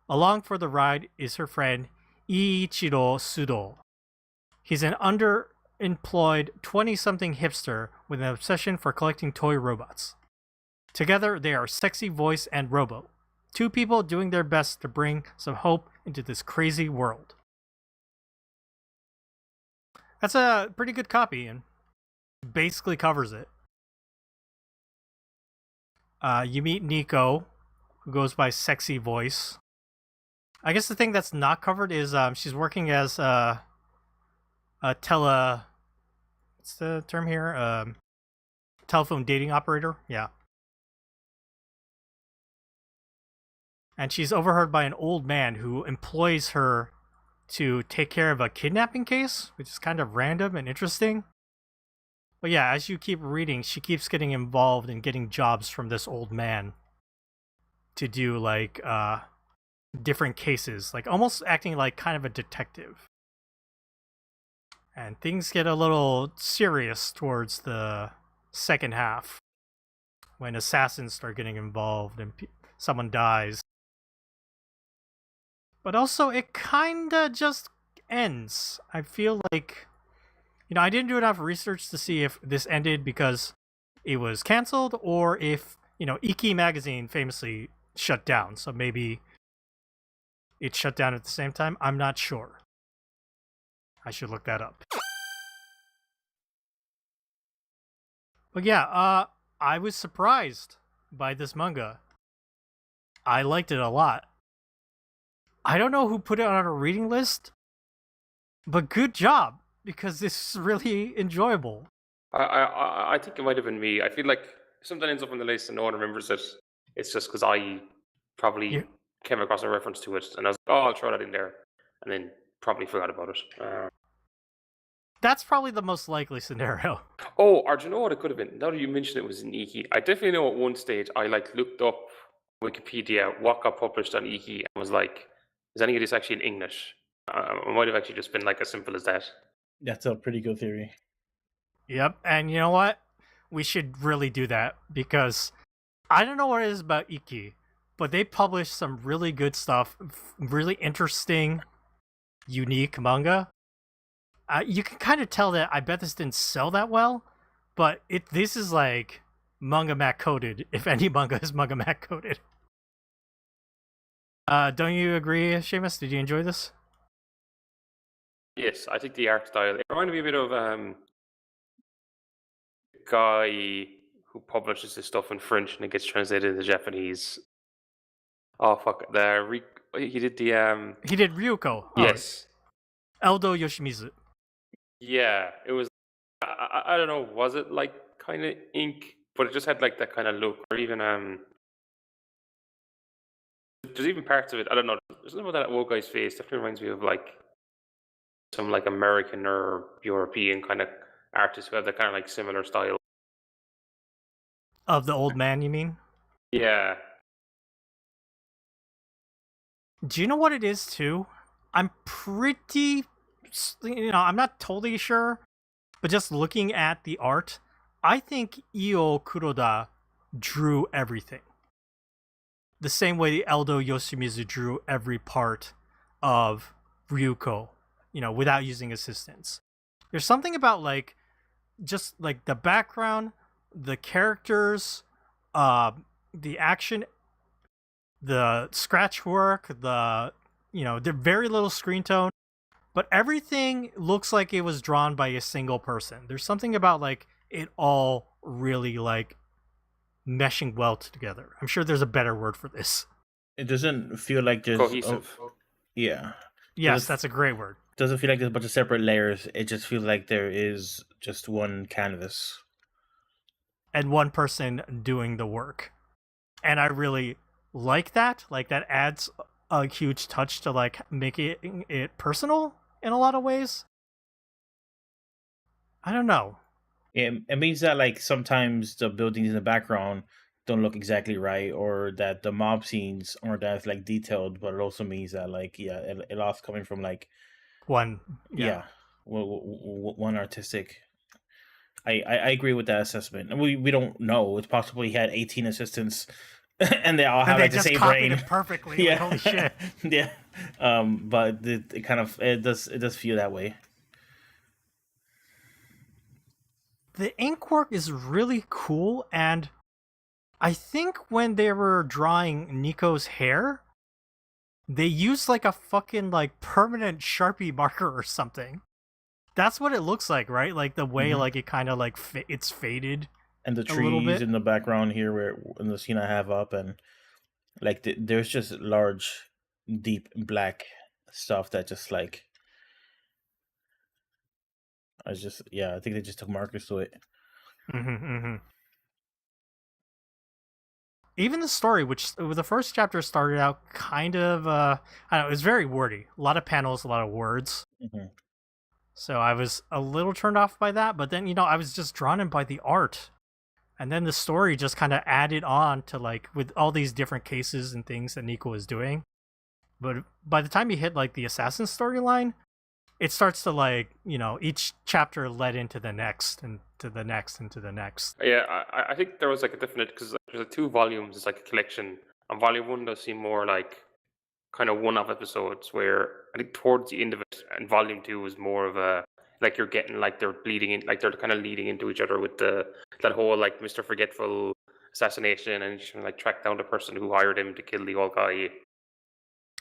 Along for the ride is her friend Iichiro Sudo. He's an underemployed 20-something hipster with an obsession for collecting toy robots. Together, they are Sexy Voice and Robo, 2 people doing their best to bring some hope into this crazy world. That's a pretty good copy and basically covers it. You meet Nico, who goes by Sexy Voice. I guess the thing that's not covered is she's working as a what's the term here? Telephone dating operator. Yeah. And she's overheard by an old man who employs her to take care of a kidnapping case, which is kind of random and interesting. But yeah, as you keep reading, she keeps getting involved in getting jobs from this old man to do like different cases, like almost acting like kind of a detective. And things get a little serious towards the second half when assassins start getting involved and someone dies. But also, it kinda just ends. I feel like, I didn't do enough research to see if this ended because it was canceled or if, Ikki magazine famously shut down. So maybe it shut down at the same time. I'm not sure. I should look that up. But yeah, I was surprised by this manga. I liked it a lot. I don't know who put it on a reading list, but good job, because this is really enjoyable. I think it might have been me. I feel like if something ends up on the list and no one remembers it, it's just because I probably came across a reference to it and I was like, oh, I'll throw that in there, and then probably forgot about it. That's probably the most likely scenario. Oh, or do you know what it could have been? Now that you mentioned it was in Ikki, I definitely know at one stage I looked up Wikipedia what got published on Ikki and was like, is any of this actually in English? It might have actually just been like as simple as that. That's a pretty good theory. Yep, and you know what? We should really do that, because I don't know what it is about Ikki, but they publish some really good stuff, really interesting, unique manga. You can kind of tell that I bet this didn't sell that well, but this is like manga mat coded, if any manga is manga mat coded. Don't you agree, Seamus? Did you enjoy this? Yes, I think the art style, it reminded me a bit of the guy who publishes this stuff in French and it gets translated into Japanese. Oh fuck, he did the He did Ryuko. yes. Eldo Yoshimizu. Yeah, it was. I don't know. Was it like kind of ink, but it just had like that kind of look, or even there's even parts of it. I don't know. There's something about that old guy's face. Definitely reminds me of like some like American or European kind of artists who have that kind of like similar style. Of the old man, you mean? Yeah. Do you know what it is too? I'm pretty, I'm not totally sure, but just looking at the art, I think Io Kuroda drew everything. The same way Eldo Yoshimizu drew every part of Ryuko, without using assistance. There's something about like just like the background, the characters, the action, the scratch work, the very little screen tone, but everything looks like it was drawn by a single person. There's something about like it all really like meshing well together. I'm sure there's a better word for this. It doesn't feel like there's Cohesive. Yeah. Yes, that's a great word. Doesn't feel like there's a bunch of separate layers. It just feels like there is just one canvas. And one person doing the work. And I really like that. Like that adds a huge touch to like making it personal in a lot of ways. I don't know. It means that like sometimes the buildings in the background don't look exactly right, or that the mob scenes aren't as like detailed. But it also means that like it lost coming from like one artistic. I agree with that assessment. And we don't know. It's possible he had 18 assistants, and they all have like the same brain it perfectly. Like, holy shit. Yeah. But it does feel that way. The ink work is really cool, and I think when they were drawing Nico's hair, they used like a fucking like permanent Sharpie marker or something. That's what it looks like, right? Like the way like it kind of like it's faded. And the trees in the background here, where in the scene I have up, and like there's just large, deep black stuff that just like I think they just took markers to it. Even the story, which the first chapter started out kind of, I don't know, it was very wordy. A lot of panels, a lot of words. So I was a little turned off by that, but then, I was just drawn in by the art. And then the story just kind of added on to like, with all these different cases and things that Nico was doing. But by the time you hit like the assassin storyline, it starts to like, each chapter led into the next and to the next and to the next. Yeah, I think there was like a definite, because there's like 2 volumes, it's like a collection, and volume 1 does seem more like kind of one-off episodes, where I think towards the end of it, and volume 2 was more of a, like you're getting like they're bleeding in, like they're kind of leading into each other with that whole like Mr. Forgetful assassination, and he's trying to like track down the person who hired him to kill the old guy.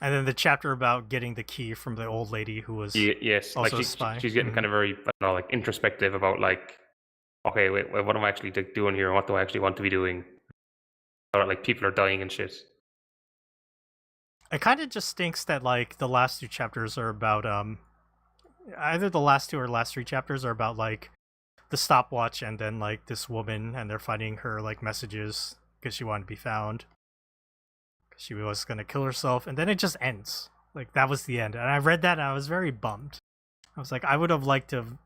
And then the chapter about getting the key from the old lady who was yes, also like a spy. She's getting kind of very like introspective about like, okay, wait, what am I actually doing here? What do I actually want to be doing? Or like people are dying and shit. It kind of just stinks that like the last 2 chapters are about either the last 2 or last 3 chapters are about like the stopwatch and then like this woman, and they're finding her like messages because she wanted to be found. She was gonna kill herself, and then it just ends. Like that was the end. And I read that and I was very bummed. I was like, I would have liked to have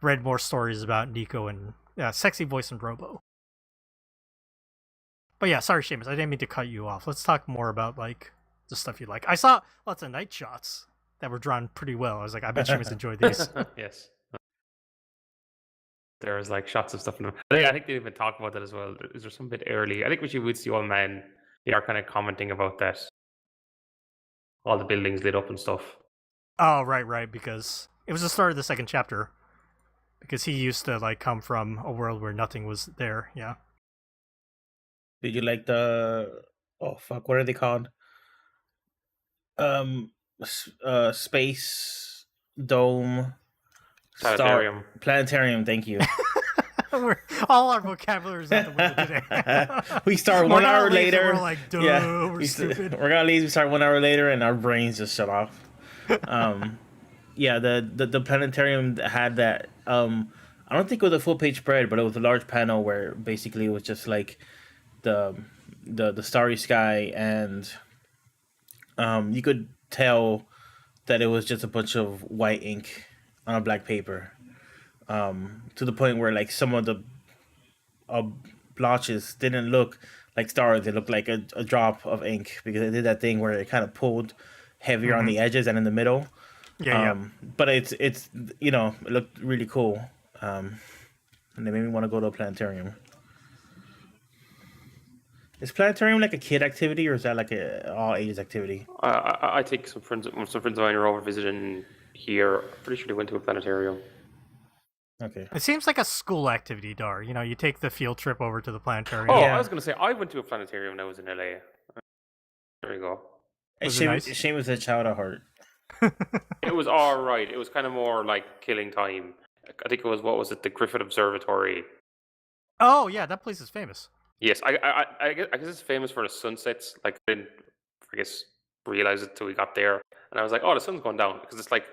read more stories about Nico and Sexy Voice and Robo. But yeah, sorry, Seamus, I didn't mean to cut you off. Let's talk more about like the stuff you like. I saw lots of night shots that were drawn pretty well. I was like, I bet Seamus enjoyed these. Yes. There's like shots of stuff in them. I think they even talk about that as well. Is there some bit early? I think when she meets the old man, they are kind of commenting about that. All the buildings lit up and stuff. Oh, right, because it was the start of the 2nd chapter. Because he used to like come from a world where nothing was there, yeah. Did you like the what are they called? Space dome Planetarium. planetarium. Thank you. All our vocabulary is out the window today. We start We're 1 not hour lazy, later. We're like, duh, we're stupid. We're gonna leave. We start 1 hour later, and our brains just shut off. Yeah, the planetarium had that. I don't think it was a full page spread, but it was a large panel where basically it was just like the the starry sky, and you could tell that it was just a bunch of white ink on a black paper. To the point where like some of the blotches didn't look like stars; they looked like a drop of ink because it did that thing where it kind of pulled heavier on the edges and in the middle. Yeah. But it's it looked really cool, and they made me want to go to a planetarium. Is planetarium like a kid activity, or is that like a all ages activity? I think some friends of mine are over visiting here. I'm pretty sure they went to a planetarium. Okay. It seems like a school activity, Dar. You know, you take the field trip over to the planetarium. Oh, Yeah. I was going to say, I went to a planetarium when I was in LA. There you go. Was it nice? Shame was a child at heart. It was all right. It was kind of more like killing time. I think it was, what was it, the Griffith Observatory. Oh, yeah, that place is famous. Yes, I guess it's famous for the sunsets. Like, I didn't, I guess, realize it till we got there. And I was like, oh, the sun's going down. Because it's like,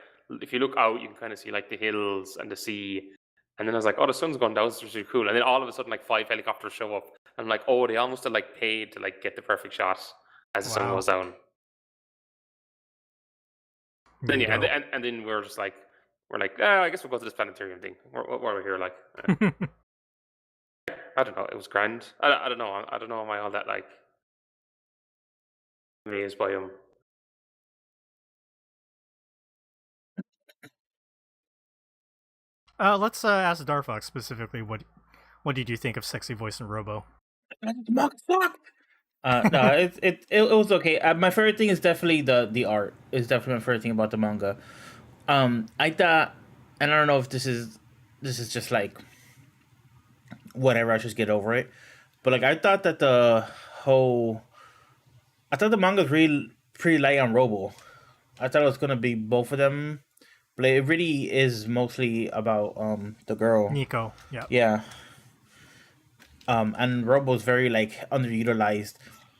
if you look out, you can kind of see like the hills and the sea. And then I was like, oh, the sun's going down. This is really cool. And then all of a sudden, like 5 helicopters show up. I'm like, oh, they almost had like paid to like get the perfect shot as the sun Wow. goes down. Then There yeah, you go. and then we're just like, I guess we'll go to this planetarium thing. What are we here like? I don't know. It was grand. I don't know. I don't know. Am I all that like amazed by him? Let's ask Darfox specifically. What did you think of Sexy Voice and Robo? No, it was okay. My favorite thing is definitely the art. Is definitely my favorite thing about the manga. I thought, and I don't know if this is just like whatever. I should get over it. But like I thought that I thought the manga was really pretty light on Robo. I thought it was gonna be both of them, but it really is mostly about the girl. Nico. Yeah. Yeah. And Robo's very like underutilized,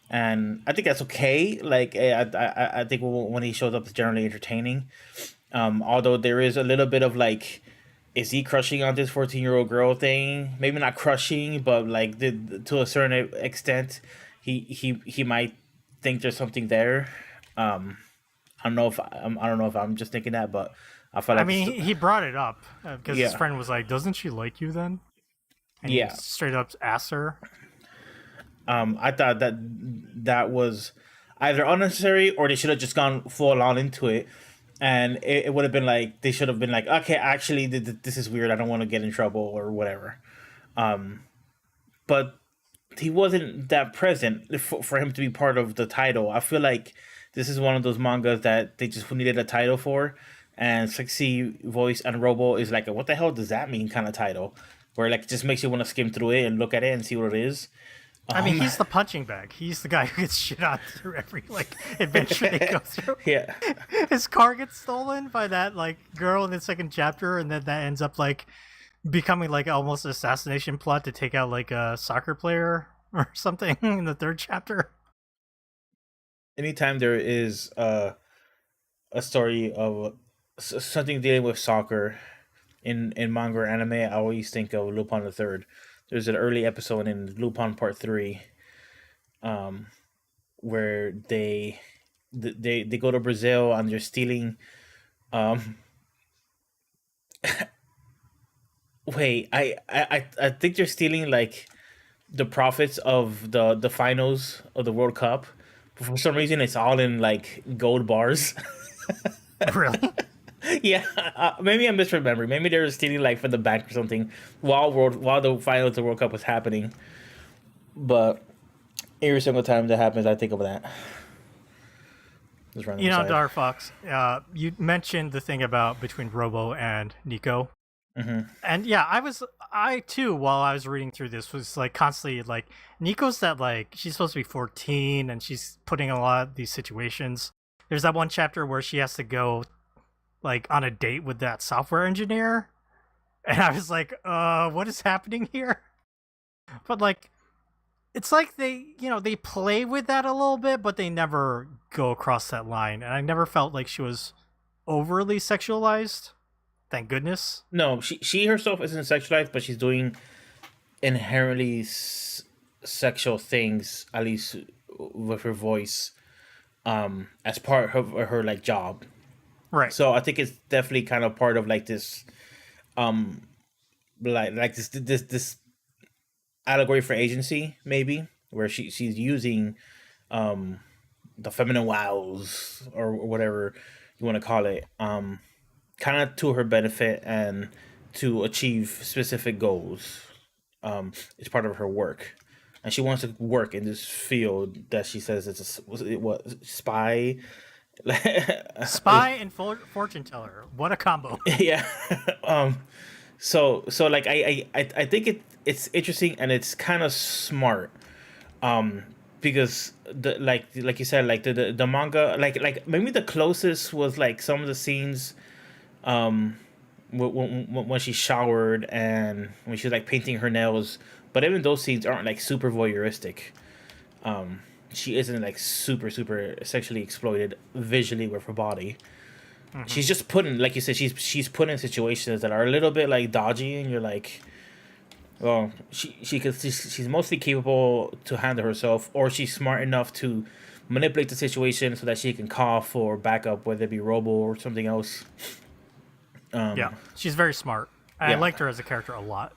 and I think that's okay. Like I think when he shows up, it's generally entertaining. Although there is a little bit of like, is he crushing on this 14-year-old girl thing? Maybe not crushing, but like to a certain extent, he might think there's something there. I don't know if I'm just thinking that, but I felt like I mean, he brought it up because his Yeah. friend was like, "Doesn't she like you then?" And Yeah. he straight up asked her. I thought that was either unnecessary or they should have just gone full on into it, and it would have been like they should have been like, okay, actually, this is weird. I don't want to get in trouble or whatever. But he wasn't that present for him to be part of the title. I feel like this is one of those mangas that they just needed a title for, and Sexy Voice and Robo is like, what the hell does that mean kind of title, where like it just makes you want to skim through it and look at it and see what it is. I mean, he's the punching bag. He's the guy who gets shit on through every like adventure they go through. Yeah. His car gets stolen by that like girl in the second chapter, and then that ends up like becoming like almost an assassination plot to take out like a soccer player or something in the third chapter. Anytime there is a story of something dealing with soccer in manga or anime, I always think of Lupin the Third. There's an early episode in Lupin Part 3, where they go to Brazil and they're stealing. Wait, I think they're stealing like the profits of the finals of the World Cup. But for some reason, it's all in like gold bars. Really? Yeah, maybe I'm misremembering. Maybe they were stealing like from the bank or something while the finals of the World Cup was happening. But every single time that happens, I think of that. Just random You know, aside. Darfox, you mentioned the thing about between Robo and Nico. And yeah, I too, while I was reading through this, was like constantly like, Nico's that like, she's supposed to be 14 and she's putting in a lot of these situations. There's that one chapter where she has to go like on a date with that software engineer. And I was like, what is happening here? But like, it's like they play with that a little bit, but they never go across that line. And I never felt like she was overly sexualized. Thank goodness. No, she herself isn't sexualized, but she's doing inherently sexual things, at least with her voice, as part of her like job. Right. So I think it's definitely kind of part of like this, like this allegory for agency, maybe, where she's using the feminine wows or whatever you want to call it, kind of to her benefit and to achieve specific goals. It's part of her work, and she wants to work in this field that she says it's what spy. Spy and fortune teller. What a combo. Yeah. So like I think it's interesting and it's kind of smart, because the like you said, like the manga, like maybe the closest was like some of the scenes, when she showered and when she was like painting her nails, but even those scenes aren't like super voyeuristic. She isn't like super sexually exploited visually with her body. She's just put in, like you said, she's put in situations that are a little bit like dodgy, and you're like, well, she's mostly capable to handle herself, or she's smart enough to manipulate the situation so that she can call for backup, whether it be Robo or something else. Yeah, she's very smart. I Yeah. liked her as a character a lot.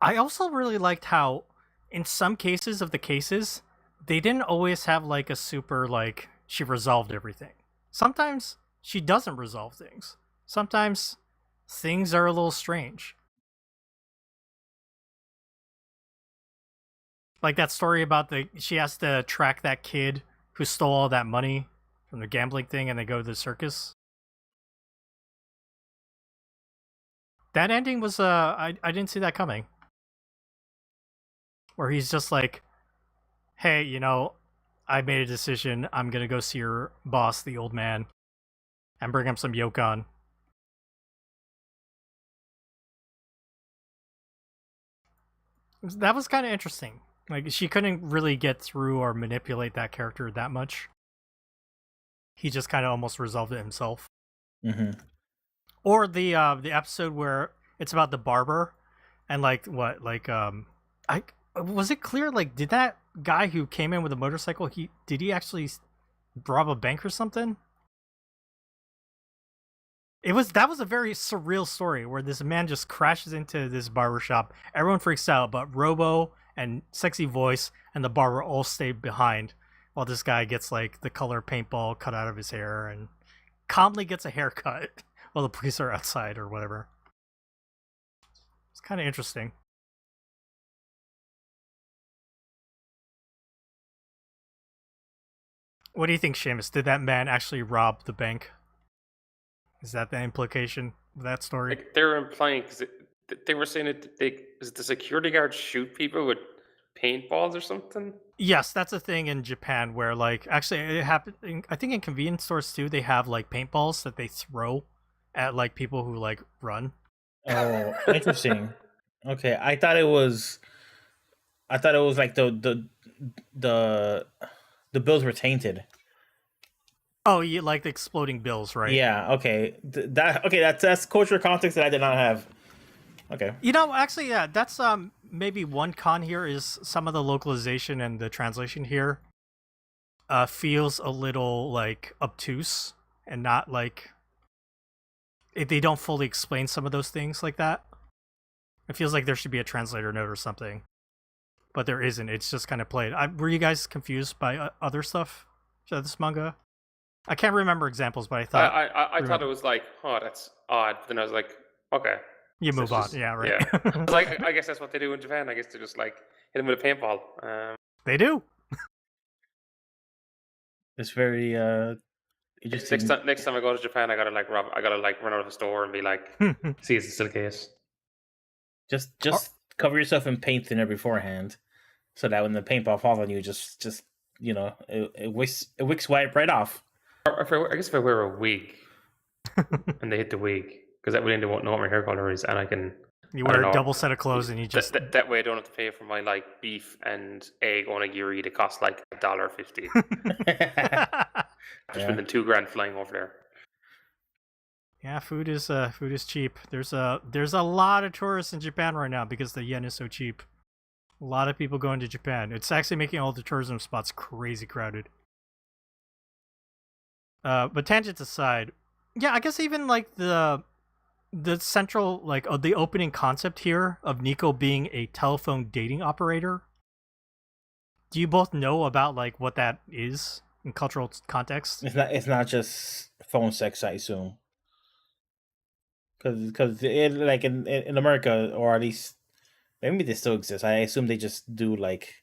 I also really liked how, in some cases of the cases, they didn't always have like a super like she resolved everything. Sometimes she doesn't resolve things. Sometimes things are a little strange. Like that story about she has to track that kid who stole all that money from the gambling thing and they go to the circus. That ending was I didn't see that coming. Where he's just like, hey, I made a decision. I'm gonna go see your boss, the old man, and bring him some yokon. That was kind of interesting. Like she couldn't really get through or manipulate that character that much. He just kind of almost resolved it himself. Mm-hmm. Or the episode where it's about the barber, and like what I was it clear like did that guy who came in with a motorcycle did he actually rob a bank or something? That was a very surreal story where this man just crashes into this barbershop. Everyone freaks out, but Robo and Sexy Voice and the barber all stay behind while this guy gets like the color paintball cut out of his hair and calmly gets a haircut while the police are outside or whatever. It's kind of interesting. What do you think, Seamus? Did that man actually rob the bank? Is that the implication of that story? Like they were implying because they were saying is the security guards shoot people with paintballs or something? Yes, that's a thing in Japan where like actually it happened. I think in convenience stores too, they have like paintballs that they throw at like people who like run. Oh, interesting. Okay, I thought it was like the bills were tainted. Oh, you like the exploding bills, right? Yeah. Okay. That's cultural context that I did not have. Okay. Actually, yeah, that's maybe one con here is some of the localization and the translation here feels a little like obtuse and not like they don't fully explain some of those things like that. It feels like there should be a translator note or something, but there isn't. It's just kind of played. Were you guys confused by other stuff to this manga? I can't remember examples, but I thought I thought it was like, oh, that's odd. But then I was like, okay. you So move it's on. just- Yeah, right. Yeah. Like I guess that's what they do in Japan. I guess they just like hit them with a paintball. They do. It's very You just Next time I go to Japan, I gotta run out of a store and be like, see, is it still the case? just cover yourself in paint thinner beforehand, so that when the paintball falls on you, just it wicks wipe right off. Or I guess if I wear a wig and they hit the wig, because that way they won't know what my hair color is, and I can. You I wear don't a know. double set of clothes and you just That way I don't have to pay for my like beef and egg onigiri that costs like $1.50. Just spending $2,000 flying over there. Yeah, food is cheap. There's a lot of tourists in Japan right now because the yen is so cheap. A lot of people going to Japan. It's actually making all the tourism spots crazy crowded. But tangents aside, yeah, I guess even like the central the opening concept here of Nico being a telephone dating operator. Do you both know about like what that is in cultural context? It's not just phone sex, I assume. Because like in America, or at least maybe they still exist. I assume they just do like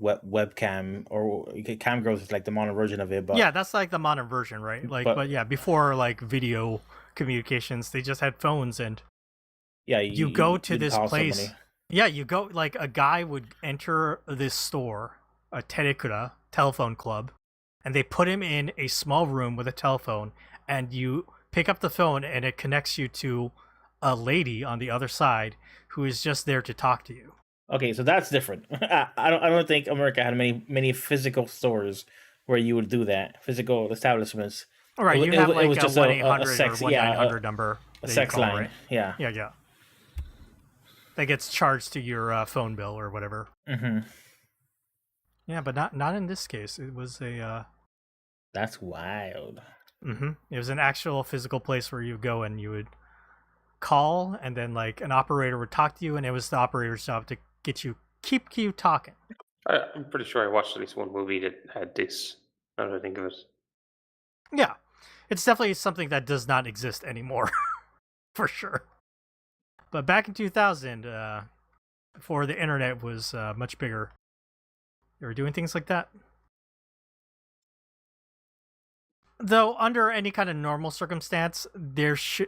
webcam, or cam girls is like the modern version of it. But yeah, that's like the modern version, right? Like, but yeah, before like video communications, they just had phones, and yeah, you go to this call place. somebody. Yeah, you go like a guy would enter this store, a terekura telephone club, and they put him in a small room with a telephone, and you pick up the phone, and it connects you to a lady on the other side who is just there to talk to you. Okay, so that's different. I don't think America had many physical stores where you would do that. Physical establishments. All right, you have like it was a just 1-800 sex, or 1-900 number. a that you sex call, line. right? Yeah. Yeah. That gets charged to your phone bill or whatever. Mm-hmm. Yeah, but not in this case. It was a. That's wild. It was an actual physical place where you go and you would call, and then like an operator would talk to you, and it was the operator's job to keep you talking. I'm pretty sure I watched at least one movie that had this. Now that I think of it. Yeah, it's definitely something that does not exist anymore, for sure. But back in 2000, before the internet was much bigger, they were doing things like that. Though under any kind of normal circumstance,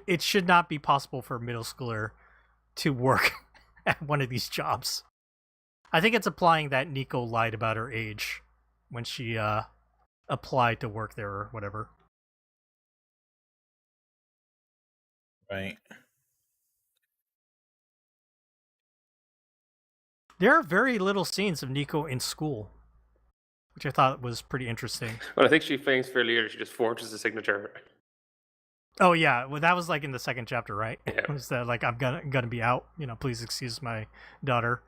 it should not be possible for a middle schooler to work at one of these jobs. I think it's applying that Nico lied about her age when she applied to work there or whatever. Right. There are very little scenes of Nico in school, which I thought was pretty interesting. Well, I think she feigns fairly early. She just forges the signature. Oh yeah, well that was like in the second chapter, right? Yeah. Was that like I'm gonna be out? Please excuse my daughter.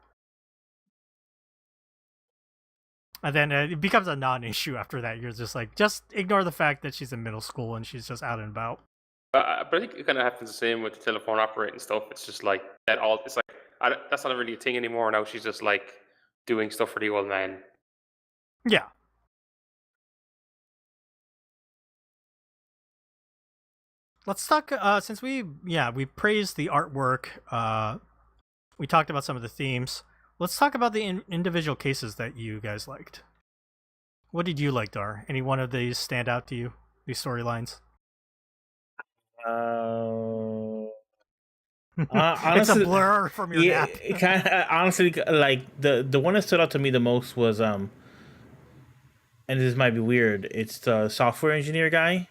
And then it becomes a non-issue after that. You're just ignore the fact that she's in middle school and she's just out and about. But I think it kind of happens the same with the telephone operating stuff. It's just like that. It's like that's not really a thing anymore. Now she's just like doing stuff for the old man. Yeah. Let's talk. Since we praised the artwork. We talked about some of the themes. Let's talk about the individual cases that you guys liked. What did you like, Dar? Any one of these stand out to you? These storylines? Honestly, it's a blur from your nap. Kind of, honestly, like the one that stood out to me the most was and this might be weird. It's the software engineer guy,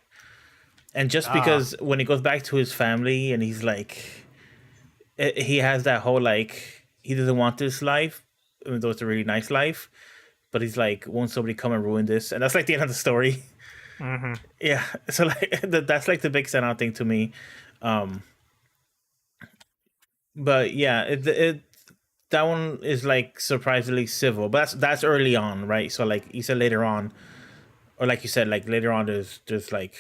and just because when he goes back to his family and he's like, he has that whole like he doesn't want this life, even though it's a really nice life, but he's like, won't somebody come and ruin this? And that's like the end of the story. Mm-hmm. Yeah, so like that's like the big standout thing to me. But yeah, that one is like surprisingly civil, but that's early on, right? So like you said later on, or like you said, like later on, there's like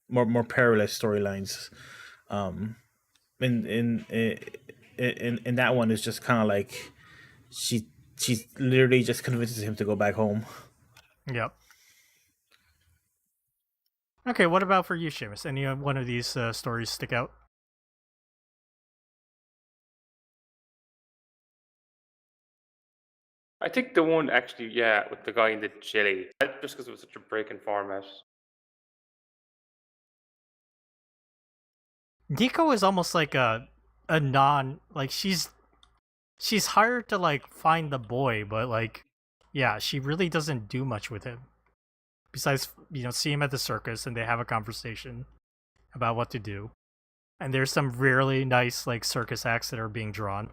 more perilous storylines. In that one is just kind of like she literally just convinces him to go back home. Yep. Okay, what about for you, Seamus? Any one of these stories stick out? I think the one actually, with the guy in the chili, just because it was such a break in format. Nico is almost like a non, like she's hired to like find the boy, but like yeah, she really doesn't do much with him. Besides, see him at the circus and they have a conversation about what to do. And there's some really nice like circus acts that are being drawn.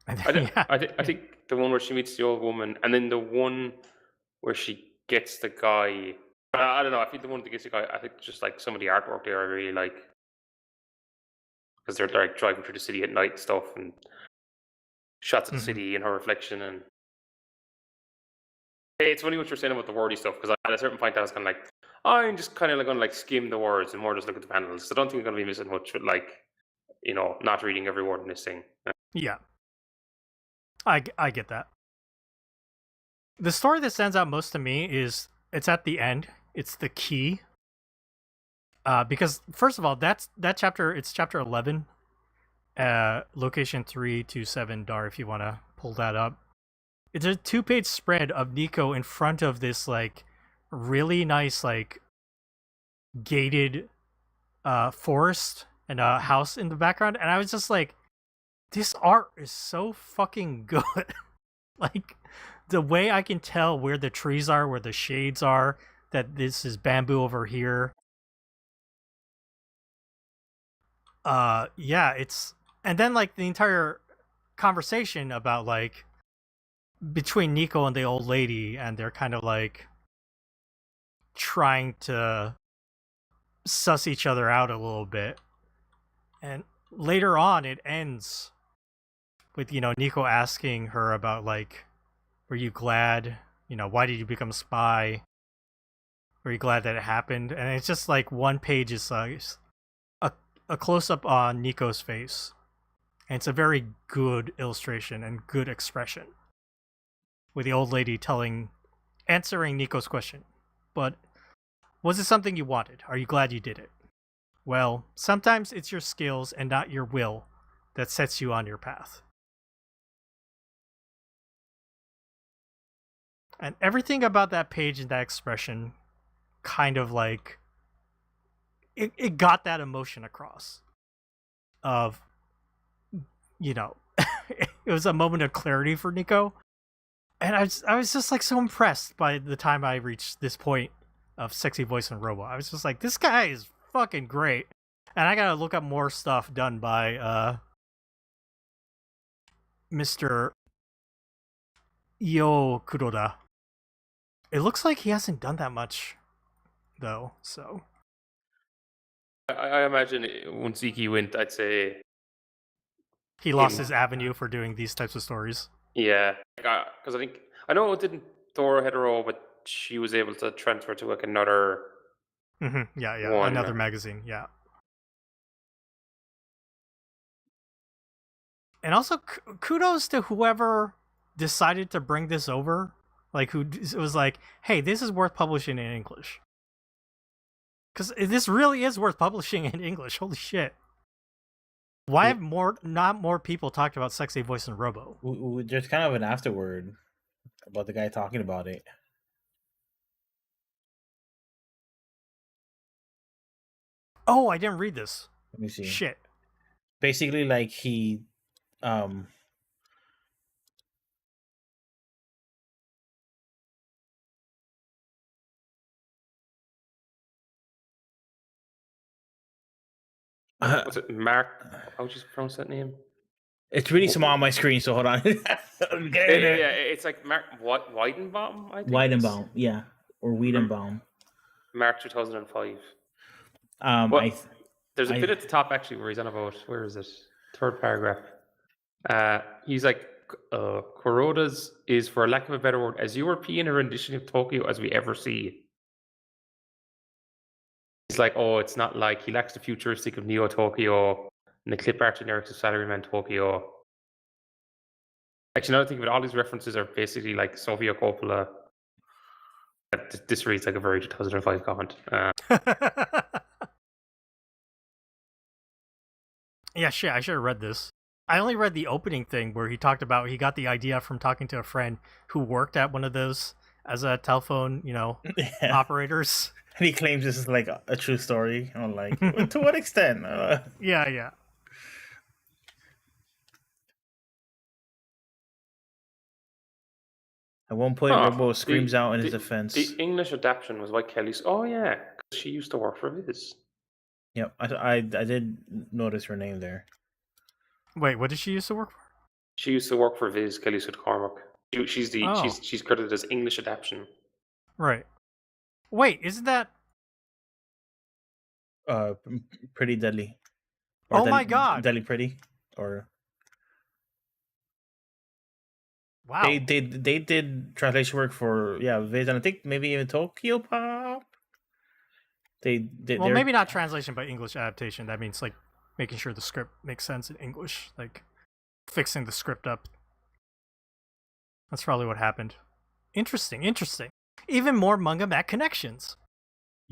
And then, I think the one where she meets the old woman, and then the one where she gets the guy. I don't know. I think the one that gets the guy. I think just like some of the artwork there, I really like, because they're like driving through the city at night and stuff, and shots of the city and her reflection. And it's funny what you're saying about the wordy stuff, because at a certain point I was kind of like, I'm just kind of like going to like skim the words and more just look at the panels. I don't think I'm going to be missing much with like, not reading every word in this thing. Yeah. I get that. The story that stands out most to me is it's at the end. It's the key. Because first of all, that chapter, it's chapter 11. Location 327, Dar, if you want to pull that up. It's a 2-page spread of Nico in front of this like really nice like gated forest and a house in the background, and I was just like, this art is so fucking good. Like the way I can tell where the trees are, where the shades are, that this is bamboo over here. Yeah, it's, and then like the entire conversation about like between Nico and the old lady, and they're kind of like trying to suss each other out a little bit. And later on it ends with, Nico asking her about like, were you glad, why did you become a spy? Were you glad that it happened? And it's just like one page is a close-up on Nico's face. And it's a very good illustration and good expression, with the old lady answering Nico's question. But was it something you wanted? Are you glad you did it? Well, sometimes it's your skills and not your will that sets you on your path. And everything about that page and that expression kind of like it got that emotion across of, it was a moment of clarity for Nico. And I was just like so impressed by the time I reached this point of Sexy Voice and Robo. I was just like, this guy is fucking great. And I gotta look up more stuff done by Mr. Io Kuroda. It looks like he hasn't done that much, though, so. I imagine once Iki went, I'd say he lost his avenue for doing these types of stories. Yeah, because I know it didn't Thor hetero, but she was able to transfer to like another. Yeah, one. Another magazine, yeah. And also, kudos to whoever decided to bring this over. Like, who was like, hey, this is worth publishing in English. Because this really is worth publishing in English. Holy shit. Why have not more people talked about Sexy Voice and Robo? There's kind of an afterword about the guy talking about it. Oh, I didn't read this. Let me see. Shit. Basically, like he, What's it, Mark? How would you pronounce that name? It's really small on my screen, so hold on. Yeah, it's like Mark Weidenbaum, I think. Weidenbaum, yeah, or Wiedenbaum. March 2005. There's a bit at the top actually where he's on about, where is it? Third paragraph. He's like, Kuroda's is, for lack of a better word, as European a rendition of Tokyo as we ever see. He's like, oh, it's not like, he lacks the futuristic of Neo Tokyo and the clip art generics of Salaryman Tokyo. Actually, another thing, but all these references are basically like Sofia Coppola. This reads like a very 2005 comment. Yeah, shit, I should have read this. I only read the opening thing where he talked about he got the idea from talking to a friend who worked at one of those as a telephone, Yeah. operators. And he claims this is like a true story. I'm like, to what extent? Yeah. At one point, Robo screams out in his defense. The English adaptation was by Kelly's. Oh yeah, 'cause she used to work for Viz. Yep, I did notice her name there. Wait, what did she used to work for? She used to work for Viz. Kelly said Cormac. She's credited as English adaptation. Right. Wait, isn't that? Pretty Deadly. Oh my God! Deadly Pretty, or Wow. they did translation work for Viz, and I think maybe even Tokyo Pop. They did. Well, maybe not translation, but English adaptation. That means like making sure the script makes sense in English, like fixing the script up. That's probably what happened. Interesting. Even more Manga Mac connections.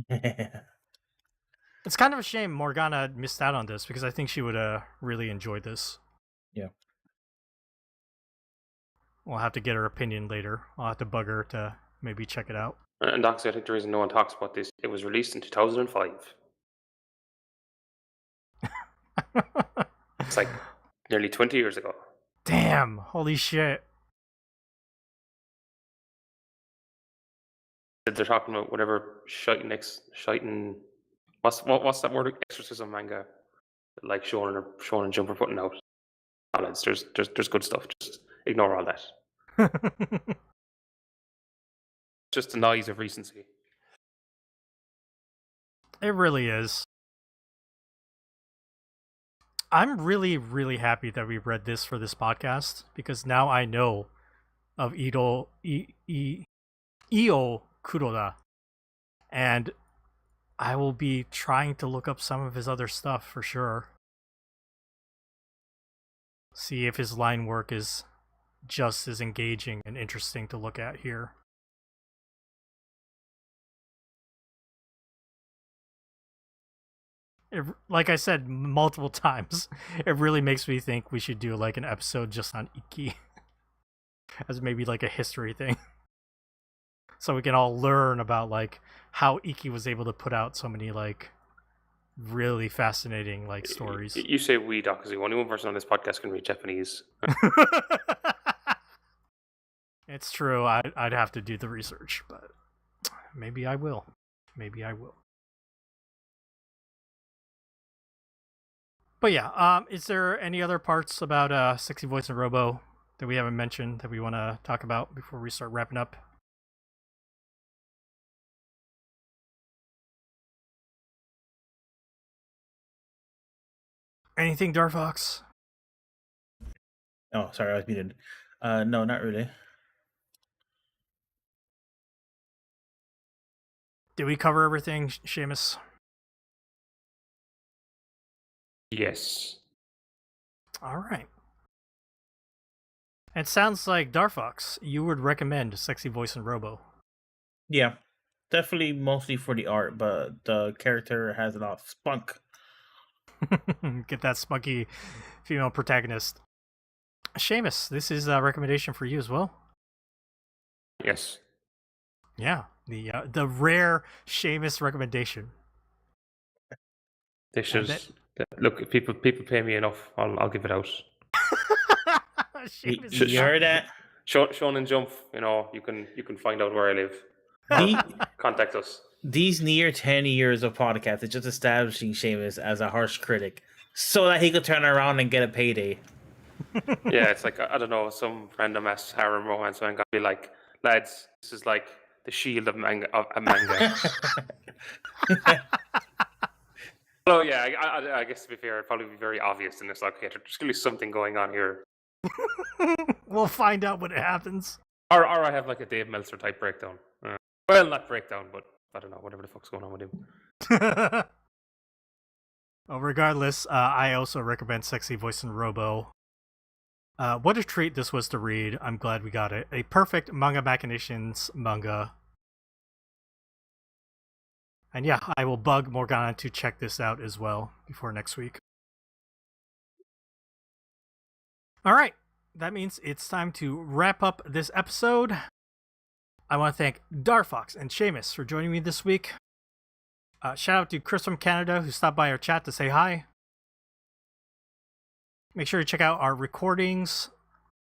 It's kind of a shame Morgana missed out on this because I think she would really enjoy this. Yeah. We'll have to get her opinion later. I'll have to bug her to maybe check it out. And Doxy, I think the reason no one talks about this, it was released in 2005. It's like nearly 20 years ago. Damn! Holy shit! They're talking about whatever shiting. What's that word? Exorcism manga, like Shonen Jump are putting out. There's good stuff. Just ignore all that. Just the noise of recency. It really is. I'm really, really happy that we read this for this podcast because now I know of Io Kuroda, and I will be trying to look up some of his other stuff for sure. See if his line work is just as engaging and interesting to look at here. Like I said multiple times, it really makes me think we should do like an episode just on Iki as maybe like a history thing. So we can all learn about like how Iki was able to put out so many like really fascinating like stories. You say we, Doc, because the only one person on this podcast can read Japanese. It's true. I'd have to do the research, but maybe I will. But yeah, is there any other parts about Sexy Voice and Robo that we haven't mentioned that we want to talk about before we start wrapping up? Anything, Darfox? Oh, sorry, I was muted. No, not really. Did we cover everything, Seamus? Yes. All right. It sounds like Darfox, you would recommend Sexy Voice and Robo. Yeah, definitely mostly for the art, but the character has a lot of spunk. Get that spunky female protagonist. Seamus, this is a recommendation for you as well. Yes. Yeah, the rare Seamus recommendation. They should look. If people pay me enough, I'll give it out. You heard that? Shonen Jump. You can find out where I live. Contact us. These near 10 years of podcast is just establishing Seamus as a harsh critic so that he could turn around and get a payday. Yeah, it's like, I don't know, some random ass harem romance man got be like, lads, this is like the shield of manga. Oh yeah, I guess to be fair, it'd probably be very obvious in this. Like, okay, there's gonna be something going on here. We'll find out when it happens. Or I have like a Dave Meltzer type breakdown. Well, not breakdown, but I don't know, whatever the fuck's going on with him. Well, regardless, I also recommend Sexy Voice and Robo. What a treat this was to read. I'm glad we got it. A perfect Manga Machinations manga. And yeah, I will bug Morgana to check this out as well before next week. Alright, that means it's time to wrap up this episode. I want to thank Darfox and Seamus for joining me this week. Shout out to Chris from Canada who stopped by our chat to say hi. Make sure to check out our recordings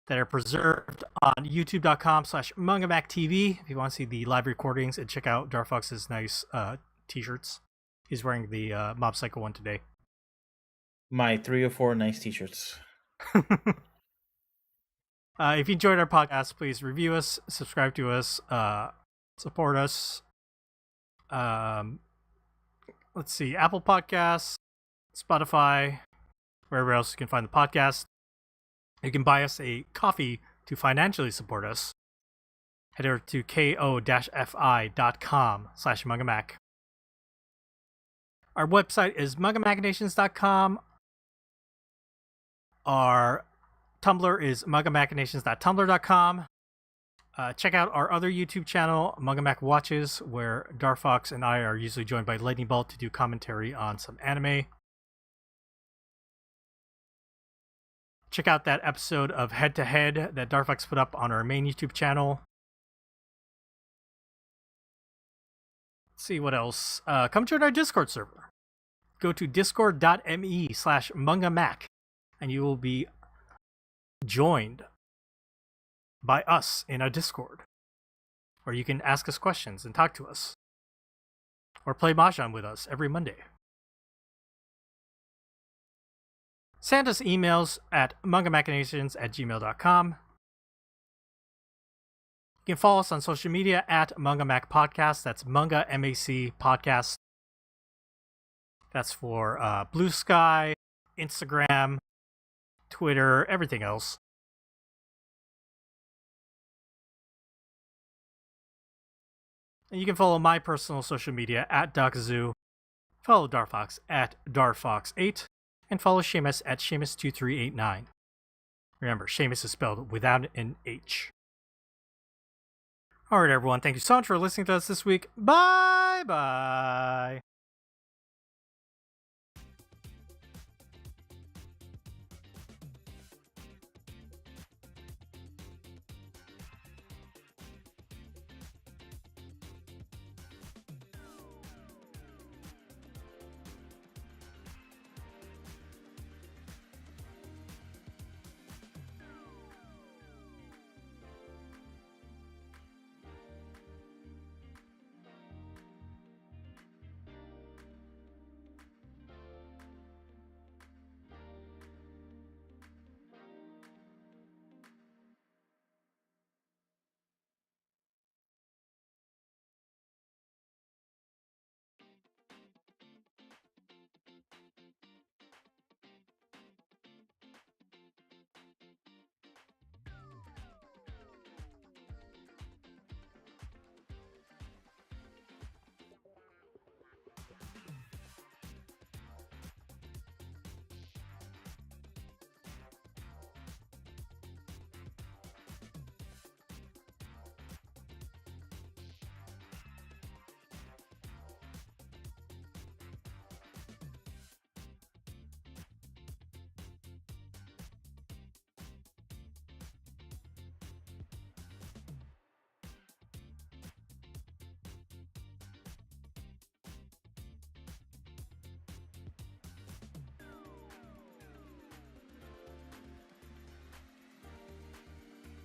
that are preserved on youtube.com/MangaMacTV if you want to see the live recordings, and check out Darfox's nice t-shirts. He's wearing the Mob Psycho one today. My 3 or 4 nice t-shirts. If you enjoyed our podcast, please review us, subscribe to us, support us. Let's see, Apple Podcasts, Spotify, wherever else you can find the podcast. You can buy us a coffee to financially support us. Head over to ko-fi.com/mangamac. Our website is mangamachinations.com. Our Tumblr is mangamachinations.tumblr.com. Check out our other YouTube channel, Manga Mac Watches, where Darfox and I are usually joined by Lightning Bolt to do commentary on some anime. Check out that episode of Head to Head that Darfox put up on our main YouTube channel. Let's see what else. Come join our Discord server. Go to discord.me/mangamac and you will be joined by us in a Discord, where you can ask us questions and talk to us, or play Mahjong with us every Monday. Send us emails at mangamachinations@gmail.com. You can follow us on social media at MangaMac Podcast. That's Manga MAC Podcast. That's for Blue Sky, Instagram, Twitter, everything else. And you can follow my personal social media at DocZoo, follow Darfox at Darfox8, and follow Seamus at Seamus2389. Remember, Seamus is spelled without an H. Alright everyone, thank you so much for listening to us this week. Bye bye!